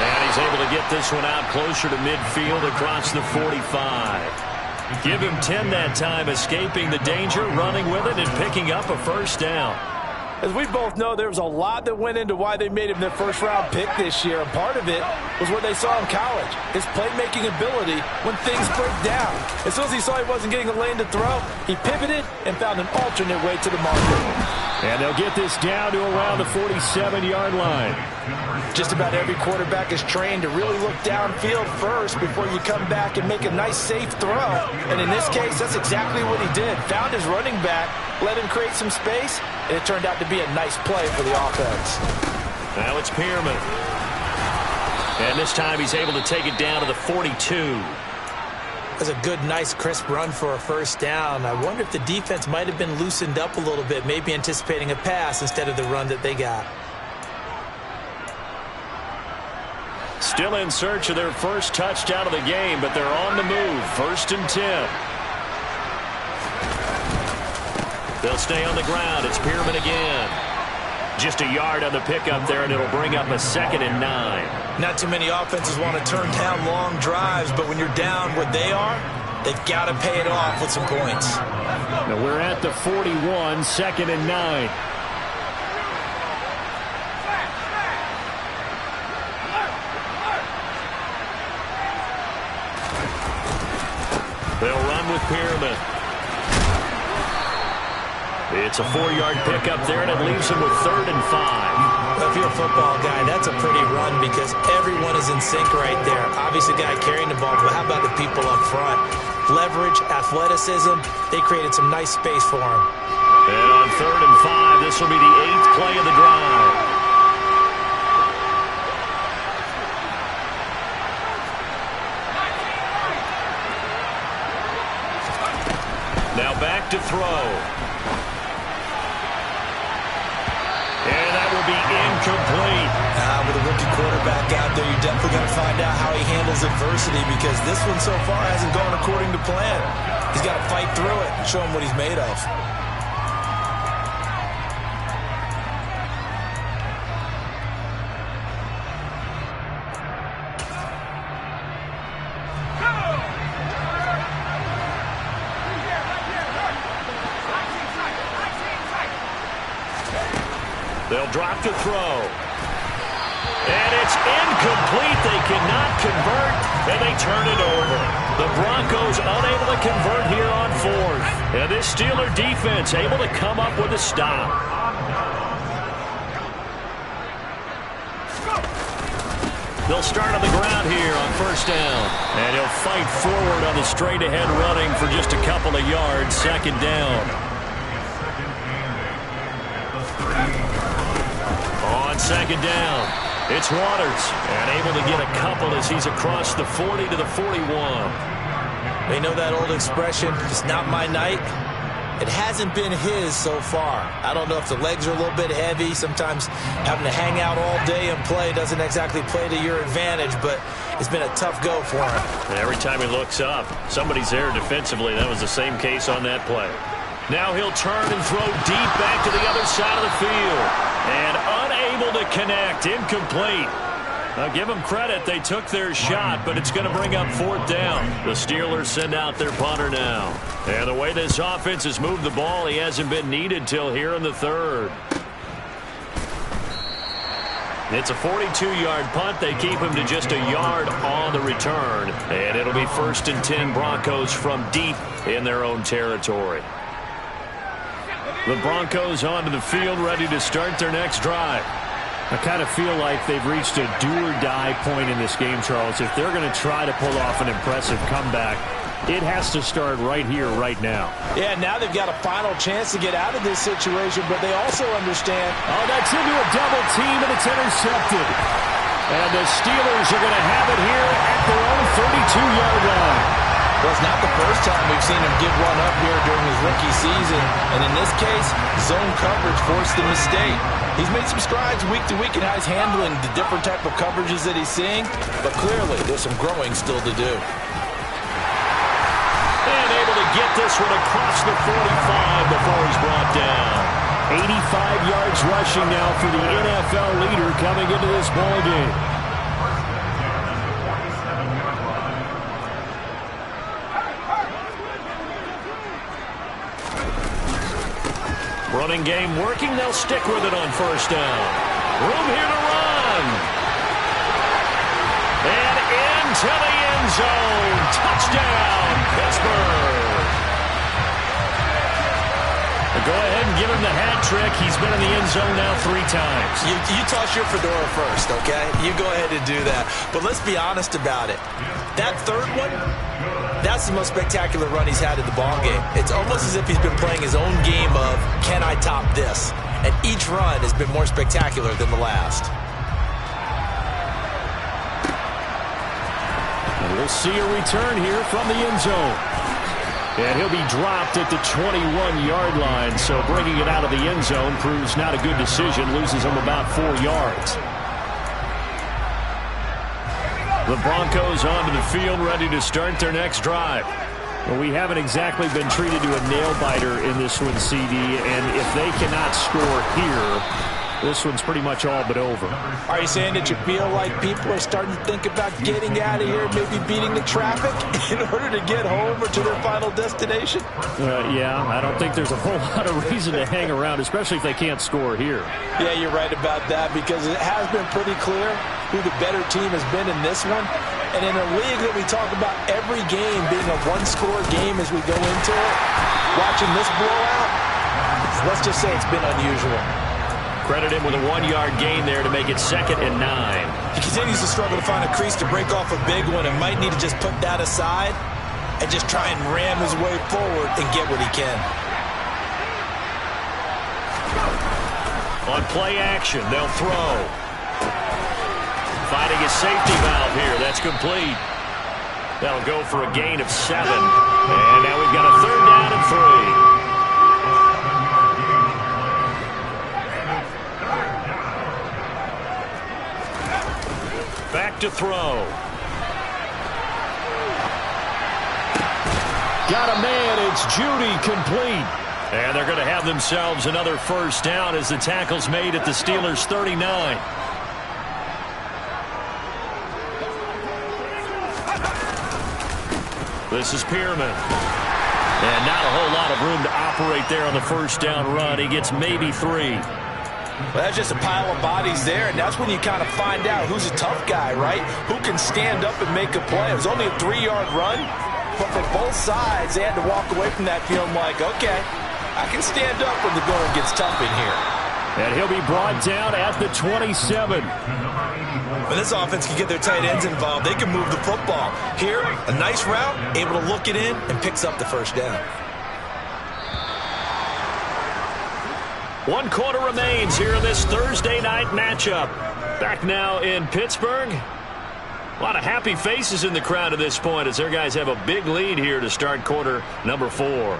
S1: And he's able to get this one out closer to midfield across the 45. Give him 10 that time, escaping the danger, running with it, and picking up a first down.
S2: As we both know, there was a lot that went into why they made him their first-round pick this year. And part of it was what they saw in college, his playmaking ability when things break down. As soon as he saw he wasn't getting a lane to throw, he pivoted and found an alternate way to the market.
S8: And they'll get this down to around the 47-yard line.
S2: Just about every quarterback is trained to really look downfield first before you come back and make a nice, safe throw. And in this case, that's exactly what he did. Found his running back, let him create some space, and it turned out to be a nice play for the offense.
S1: Now it's Pearman. And this time he's able to take it down to the 42.
S9: That's a good, nice, crisp run for a first down. I wonder if the defense might have been loosened up a little bit, maybe anticipating a pass instead of the run that they got.
S1: Still in search of their first touchdown of the game, but they're on the move. 1st and 10. They'll stay on the ground. It's Pearman again. Just a yard on the pickup there, and it'll bring up a 2nd and 9.
S9: Not too many offenses want to turn down long drives, but when you're down where they are, they've got to pay it off with some points.
S8: Now we're at the 41, 2nd and 9.
S1: They'll run with Pearman. It's a 4-yard pickup there, and it leaves them with 3rd and 5.
S9: Well, if you're a football guy, that's a pretty run because everyone is in sync right there. Obviously, the guy carrying the ball, but how about the people up front? Leverage, athleticism, they created some nice space for him.
S1: And on 3rd and 5, this will be the 8th play of the drive. Now back to throw. And that will be incomplete.
S9: With a rookie quarterback out there, you're definitely going to find out how he handles adversity because this one so far hasn't gone according to plan. He's got to fight through it and show him what he's made of.
S1: They'll drop to throw. And it's incomplete. They cannot convert, and they turn it over. The Broncos unable to convert here on 4th. And this Steeler defense able to come up with a stop. They'll start on the ground here on 1st down. And he'll fight forward on the straight-ahead running for just a couple of yards. 2nd down. On 2nd down, it's Waters, and able to get a couple as he's across the 40 to the 41.
S9: They know that old expression, it's not my night.
S2: It hasn't been his so far. I don't know if the legs are a little bit heavy. Sometimes having to hang out all day and play doesn't exactly play to your advantage, but it's been a tough go for him.
S8: And every time he looks up, somebody's there defensively. That was the same case on that play. Now he'll turn and throw deep back to the other side of the field. And unable to connect. Incomplete. Now give them credit. They took their shot, but it's going to bring up 4th down. The Steelers send out their punter now. And the way this offense has moved the ball, he hasn't been needed till here in the 3rd. It's a 42-yard punt. They keep him to just a yard on the return. And it'll be 1st and 10 Broncos from deep in their own territory. The Broncos onto the field, ready to start their next drive. I kind of feel like they've reached a do-or-die point in this game, Charles. If they're going to try to pull off an impressive comeback, it has to start right here, right now.
S2: Yeah, now they've got a final chance to get out of this situation, but they also understand.
S8: Oh, that's into a double team, and it's intercepted. And the Steelers are going to have it here at their own 32-yard line.
S2: Well, it's not the first time we've seen him give one up here during his rookie season. And in this case, zone coverage forced the mistake. He's made some strides week to week in how he's handling the different type of coverages that he's seeing. But clearly, there's some growing still to do.
S8: And able to get this one across the 45 before he's brought down. 85 yards rushing now for the NFL leader coming into this ballgame. Running game working. They'll stick with it on 1st down. Room here to run. And into the end zone. Touchdown, Pittsburgh. Go ahead and give him the hat trick. He's been in the end zone now 3 times.
S2: You toss your fedora first, okay? You go ahead and do that. But let's be honest about it. That 3rd one, that's the most spectacular run he's had in the ballgame. It's almost as if he's been playing his own game of, can I top this? And each run has been more spectacular than the last.
S8: And we'll see a return here from the end zone. And he'll be dropped at the 21-yard line, so bringing it out of the end zone proves not a good decision, loses him about 4 yards. The Broncos onto the field, ready to start their next drive. Well, we haven't exactly been treated to a nail-biter in this one, CD, and if they cannot score here, this one's pretty much all but over.
S2: Are you saying that you feel like people are starting to think about getting out of here, maybe beating the traffic in order to get home or to their final destination?
S8: Yeah, I don't think there's a whole lot of reason to hang around, especially if they can't score here.
S2: Yeah, you're right about that, because it has been pretty clear who the better team has been in this one. And in a league that we talk about every game being a one-score game as we go into it, watching this blowout, let's just say it's been unusual.
S8: Credit him with a 1-yard gain there to make it 2nd and 9.
S2: He continues to struggle to find a crease to break off a big one and might need to just put that aside and just try and ram his way forward and get what he can.
S8: On play action, they'll throw. Finding a safety valve here. That's complete. That'll go for a gain of 7. And now we've got a 3rd down and 3. Back to throw. Got a man. It's Judy, complete. And they're going to have themselves another 1st down as the tackle's made at the Steelers' 39. This is Pierman. And not a whole lot of room to operate there on the 1st down run. He gets maybe 3.
S2: Well, that's just a pile of bodies there, and that's when you kind of find out who's a tough guy, right? Who can stand up and make a play. It was only a 3-yard run, but for both sides, they had to walk away from that feeling like, okay, I can stand up when the going gets tough in here.
S8: And he'll be brought down at the 27.
S2: When this offense can get their tight ends involved, they can move the football. Here, a nice route, able to look it in, and picks up the 1st down.
S8: 1 quarter remains here in this Thursday night matchup. Back now in Pittsburgh. A lot of happy faces in the crowd at this point as their guys have a big lead here to start quarter number 4.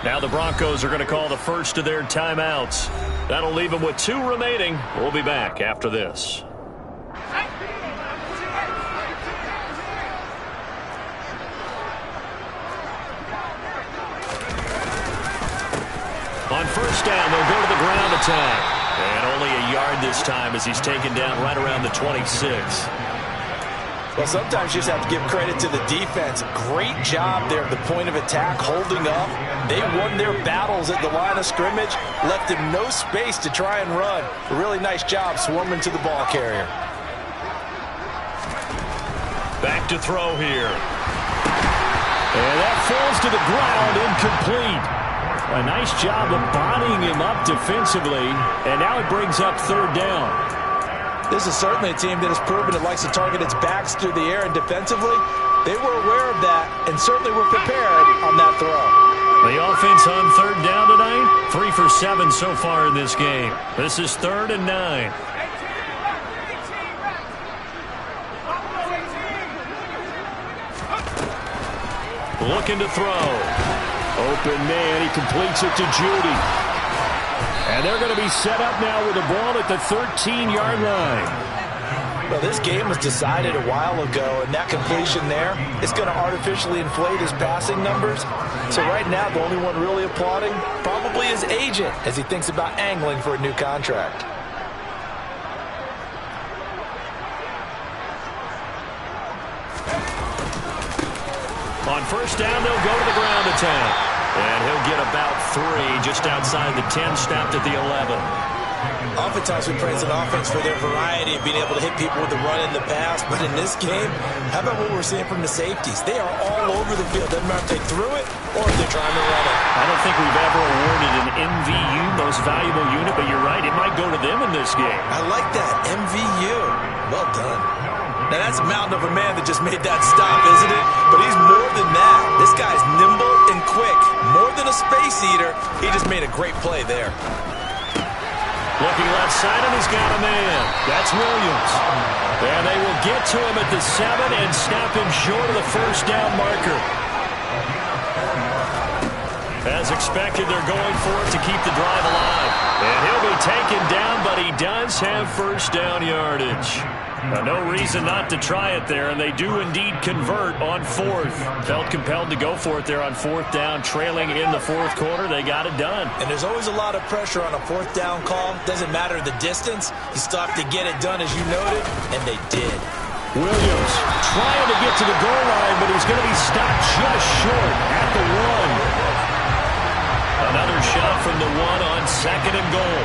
S1: Now the Broncos are going to call the first of their timeouts. That'll leave them with 2 remaining. We'll be back after this. On first down, they'll go to the ground attack. And only a yard this time as he's taken down right around the 26.
S2: Well, sometimes you just have to give credit to the defense. Great job there at the point of attack, holding up. They won their battles at the line of scrimmage, left him no space to try and run. A really nice job swarming to the ball carrier.
S1: Back to throw here. And that falls to the ground, incomplete. A nice job of bodying him up defensively, and now it brings up 3rd down.
S2: This is certainly a team that has proven it likes to target its backs through the air, and defensively, they were aware of that and certainly were prepared on that throw.
S1: The offense on 3rd down tonight, 3 for 7 so far in this game. This is 3rd and 9. Looking to throw. Open man, he completes it to Judy. And they're going to be set up now with the ball at the 13-yard line.
S2: Well, this game was decided a while ago, and that completion there is going to artificially inflate his passing numbers. So right now, the only one really applauding probably his agent as he thinks about angling for a new contract.
S1: On first down, they'll go to the ground attack. And he'll get about 3 just outside the 10, stopped at the 11.
S2: Oftentimes we praise an offense for their variety of being able to hit people with the run in the pass. But in this game, how about what we're seeing from the safeties? They are all over the field. Doesn't matter if they threw it or if they're trying to run it.
S1: I don't think we've ever awarded an MVU, most valuable unit, but you're right, it might go to them in this game.
S2: I like that, MVU. Well done. Now, that's a mountain of a man that just made that stop, isn't it? But he's more than that. This guy's nimble and quick. More than a space eater. He just made a great play there.
S1: Looking left side, and he's got a man. That's Williams. And they will get to him at the 7 and stop him short of the first down marker. As expected, they're going for it to keep the drive alive. And he'll be taken down, but he does have first down yardage. No reason not to try it there, and they do indeed convert on 4th. Felt compelled to go for it there on 4th down, trailing in the 4th quarter. They got it done.
S2: And there's always a lot of pressure on a 4th down call. Doesn't matter the distance. You still have to get it done, as you noted, and they did.
S1: Williams trying to get to the goal line, but he's going to be stopped just short at the 1. Another shot from the 1 on 2nd and goal.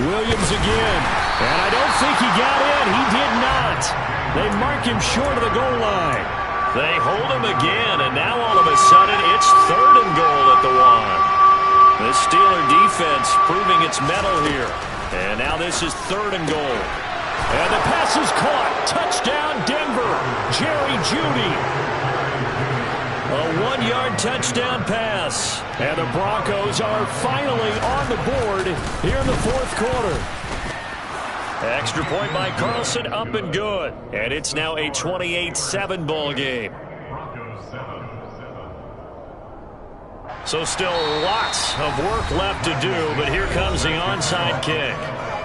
S1: Williams again. And I don't think he got in. He did not. They mark him short of the goal line. They hold him again, and now all of a sudden it's 3rd and goal at the 1. The Steeler defense proving its mettle here. And now this is 3rd and goal. And the pass is caught. Touchdown, Denver. Jerry Jeudy. A 1-yard touchdown pass. And the Broncos are finally on the board here in the 4th quarter. Extra point by Carlson, up and good. And it's now a 28-7 ball game. So still lots of work left to do, but here comes the onside kick.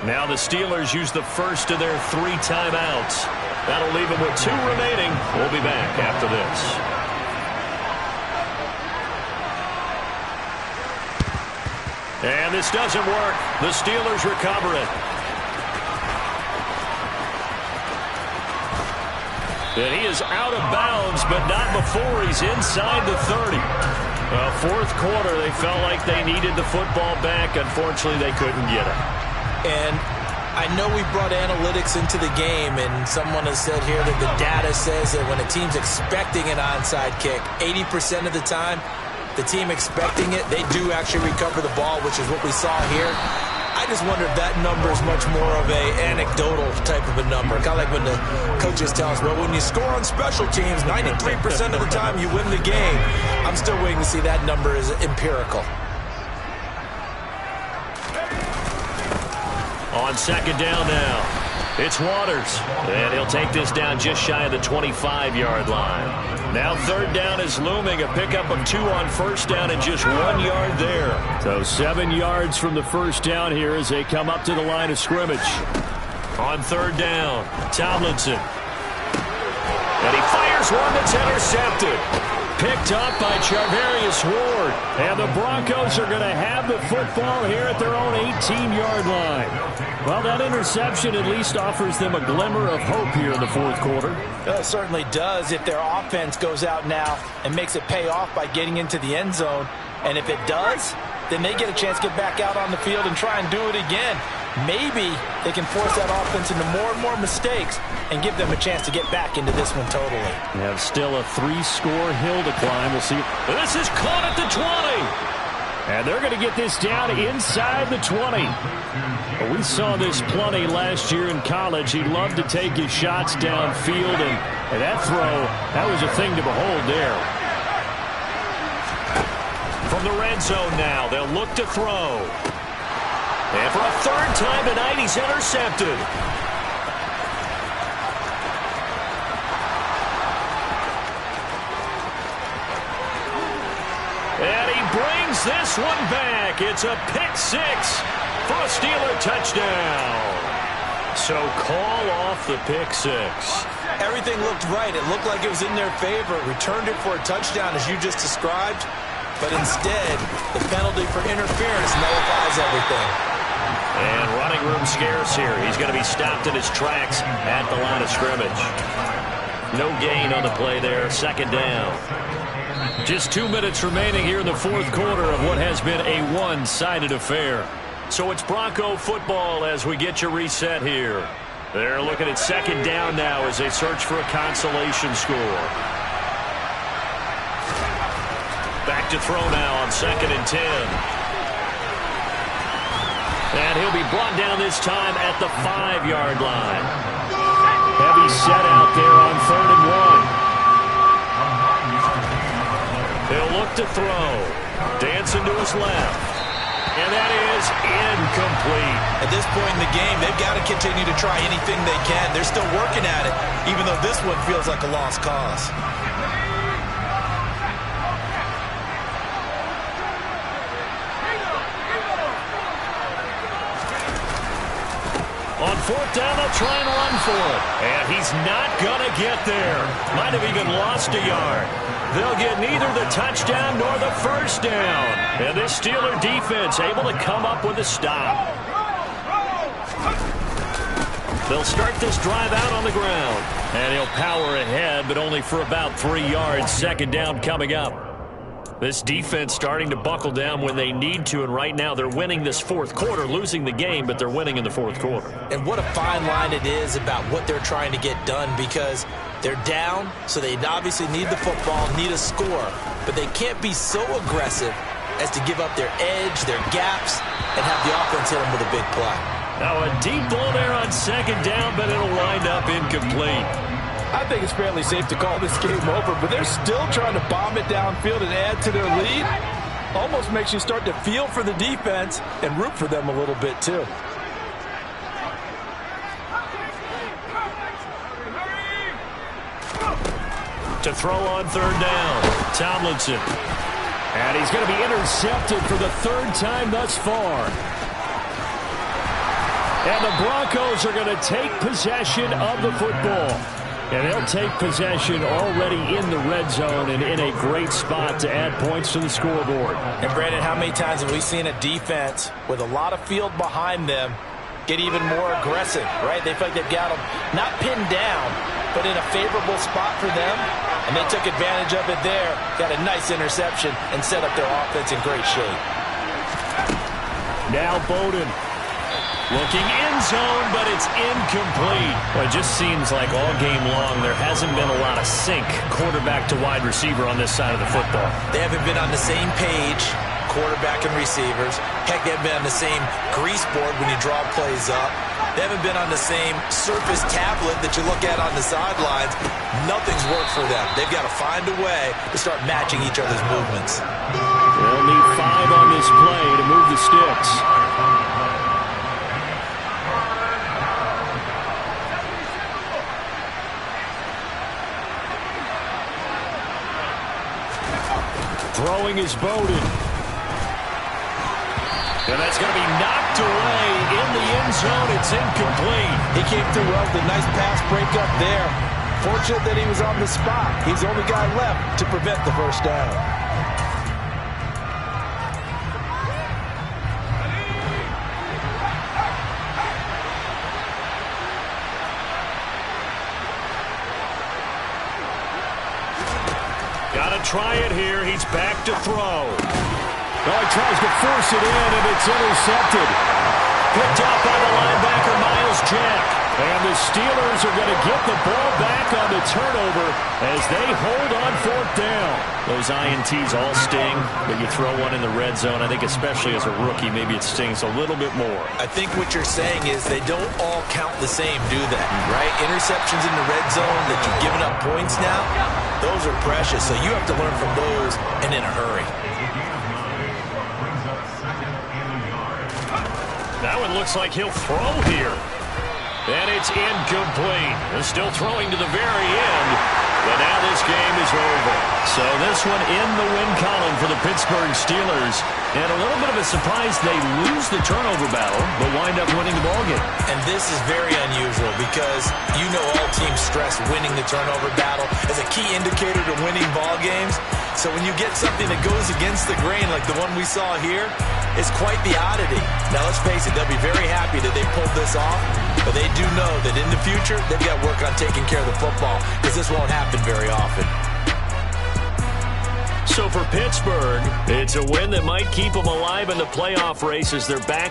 S1: Now the Steelers use the first of their 3 timeouts. That'll leave them with 2 remaining. We'll be back after this. And this doesn't work. The Steelers recover it. And he is out of bounds, but not before he's inside the 30. 4th quarter, they felt like they needed the football back. Unfortunately, they couldn't get it.
S2: And I know we brought analytics into the game, and someone has said here that the data says that when a team's expecting an onside kick, 80% of the time, the team expecting it, they do actually recover the ball, which is what we saw here. I just wonder if that number is much more of a anecdotal type of a number. Kind of like when the coaches tell us, well, when you score on special teams, 93% of the time you win the game. I'm still waiting to see that number is empirical.
S1: On 2nd down now. It's Waters, and he'll take this down just shy of the 25-yard line. Now third down is looming, a pickup of 2 on first down and just 1 yard there.
S8: So 7 yards from the first down here as they come up to the line of scrimmage.
S1: On third down, Tomlinson. And he fires one that's intercepted. Picked up by Charvarius Ward. And the Broncos are going to have the football here at their own 18-yard line. Well, that interception at least offers them a glimmer of hope here in the fourth quarter.
S2: Well, it certainly does if their offense goes out now and makes it pay off by getting into the end zone. And if it does, then they get a chance to get back out on the field and try and do it again. Maybe they can force that offense into more and more mistakes and give them a chance to get back into this one totally.
S8: They have still a 3-score hill to climb. We'll see.
S1: This is caught at the 20.
S8: And they're going to get this down inside the 20. Well, we saw this plenty last year in college. He loved to take his shots downfield, and that throw, that was a thing to behold there.
S1: From the red zone now, they'll look to throw. And for a third time tonight, he's intercepted. And he brings this one back. It's a pick six for a Steeler touchdown. So call off the pick six.
S2: Everything looked right. It looked like it was in their favor. Returned it for a touchdown, as you just described. But instead, the penalty for interference nullifies everything.
S1: And running room scarce here. He's going to be stopped in his tracks at the line of scrimmage. No gain on the play there. Second down. Just 2 minutes remaining here in the fourth quarter of what has been a one-sided affair. So it's Bronco football as we get you reset here. They're looking at second down now as they search for a consolation score. Back to throw now on 2nd and 10. And he'll be brought down this time at the 5-yard line.
S8: Heavy set out there on 3rd and 1.
S1: He'll look to throw. Dancing to his left. And that is incomplete.
S9: At this point in the game, they've got to continue to try anything they can. They're still working at it, even though this one feels like a lost cause.
S1: On 4th down, they'll try and run for it. And he's not going to get there. Might have even lost a yard. They'll get neither the touchdown nor the first down. And this Steeler defense able to come up with a stop. They'll start this drive out on the ground. And he'll power ahead, but only for about 3 yards. Second down coming up. This defense starting to buckle down when they need to, and right now they're winning this fourth quarter, losing the game, but they're winning in the fourth quarter.
S2: And what a fine line it is about what they're trying to get done, because they're down, so they obviously need the football, need a score, but they can't be so aggressive as to give up their edge, their gaps, and have the offense hit them with a big play.
S1: Now a deep ball there on second down, but it'll wind up incomplete.
S2: I think it's fairly safe to call this game over, but they're still trying to bomb it downfield and add to their lead. Almost makes you start to feel for the defense and root for them a little bit, too.
S1: To throw on 3rd down, Tomlinson.
S8: And he's going to be intercepted for the 3rd time thus far. And the Broncos are going to take possession of the football. And they'll take possession already in the red zone and in a great spot to add points to the scoreboard.
S2: And, Brandon, how many times have we seen a defense with a lot of field behind them get even more aggressive, right? They feel like they've got them not pinned down, but in a favorable spot for them, and they took advantage of it there, got a nice interception, and set up their offense in great shape.
S8: Now Bowden.
S1: Looking in zone, but it's incomplete.
S8: Well, it just seems like all game long there hasn't been a lot of sync quarterback to wide receiver on this side of the football.
S9: They haven't been on the same page, quarterback and receivers. Heck, they haven't been on the same grease board when you draw plays up. They haven't been on the same surface tablet that you look at on the sidelines. Nothing's worked for them. They've got to find a way to start matching each other's movements.
S8: They'll need 5 on this play to move the sticks.
S1: Throwing is Bowden. And that's going to be knocked away in the end zone. It's incomplete.
S2: He came through well with a nice pass breakup there. Fortunate that he was on the spot. He's the only guy left to prevent the first down.
S1: Got to try it here. He's back to throw. Oh, he tries to force it in, and it's intercepted. Picked out by the linebacker, Miles Jack. And the Steelers are going to get the ball back on the turnover as they hold on fourth down. Those INTs all sting, but you throw one in the red zone. I think especially as a rookie, maybe it stings a little bit more.
S9: I think what you're saying is they don't all count the same, do they? Right? Interceptions in the red zone that you've given up points now, those are precious. So you have to learn from those and in a hurry.
S1: That one looks like he'll throw here. And it's incomplete. They're still throwing to the very end. But now this game is over. So this one in the win column for the Pittsburgh Steelers. And a little bit of a surprise, they lose the turnover battle, but wind up winning the ballgame.
S9: And this is very unusual because you know all teams stress winning the turnover battle as a key indicator to winning ball games. So when you get something that goes against the grain like the one we saw here, it's quite the oddity. Now, let's face it, they'll be very happy that they pulled this off, but they do know that in the future, they've got to work on taking care of the football because this won't happen very often.
S1: So for Pittsburgh, it's a win that might keep them alive in the playoff race as they're back.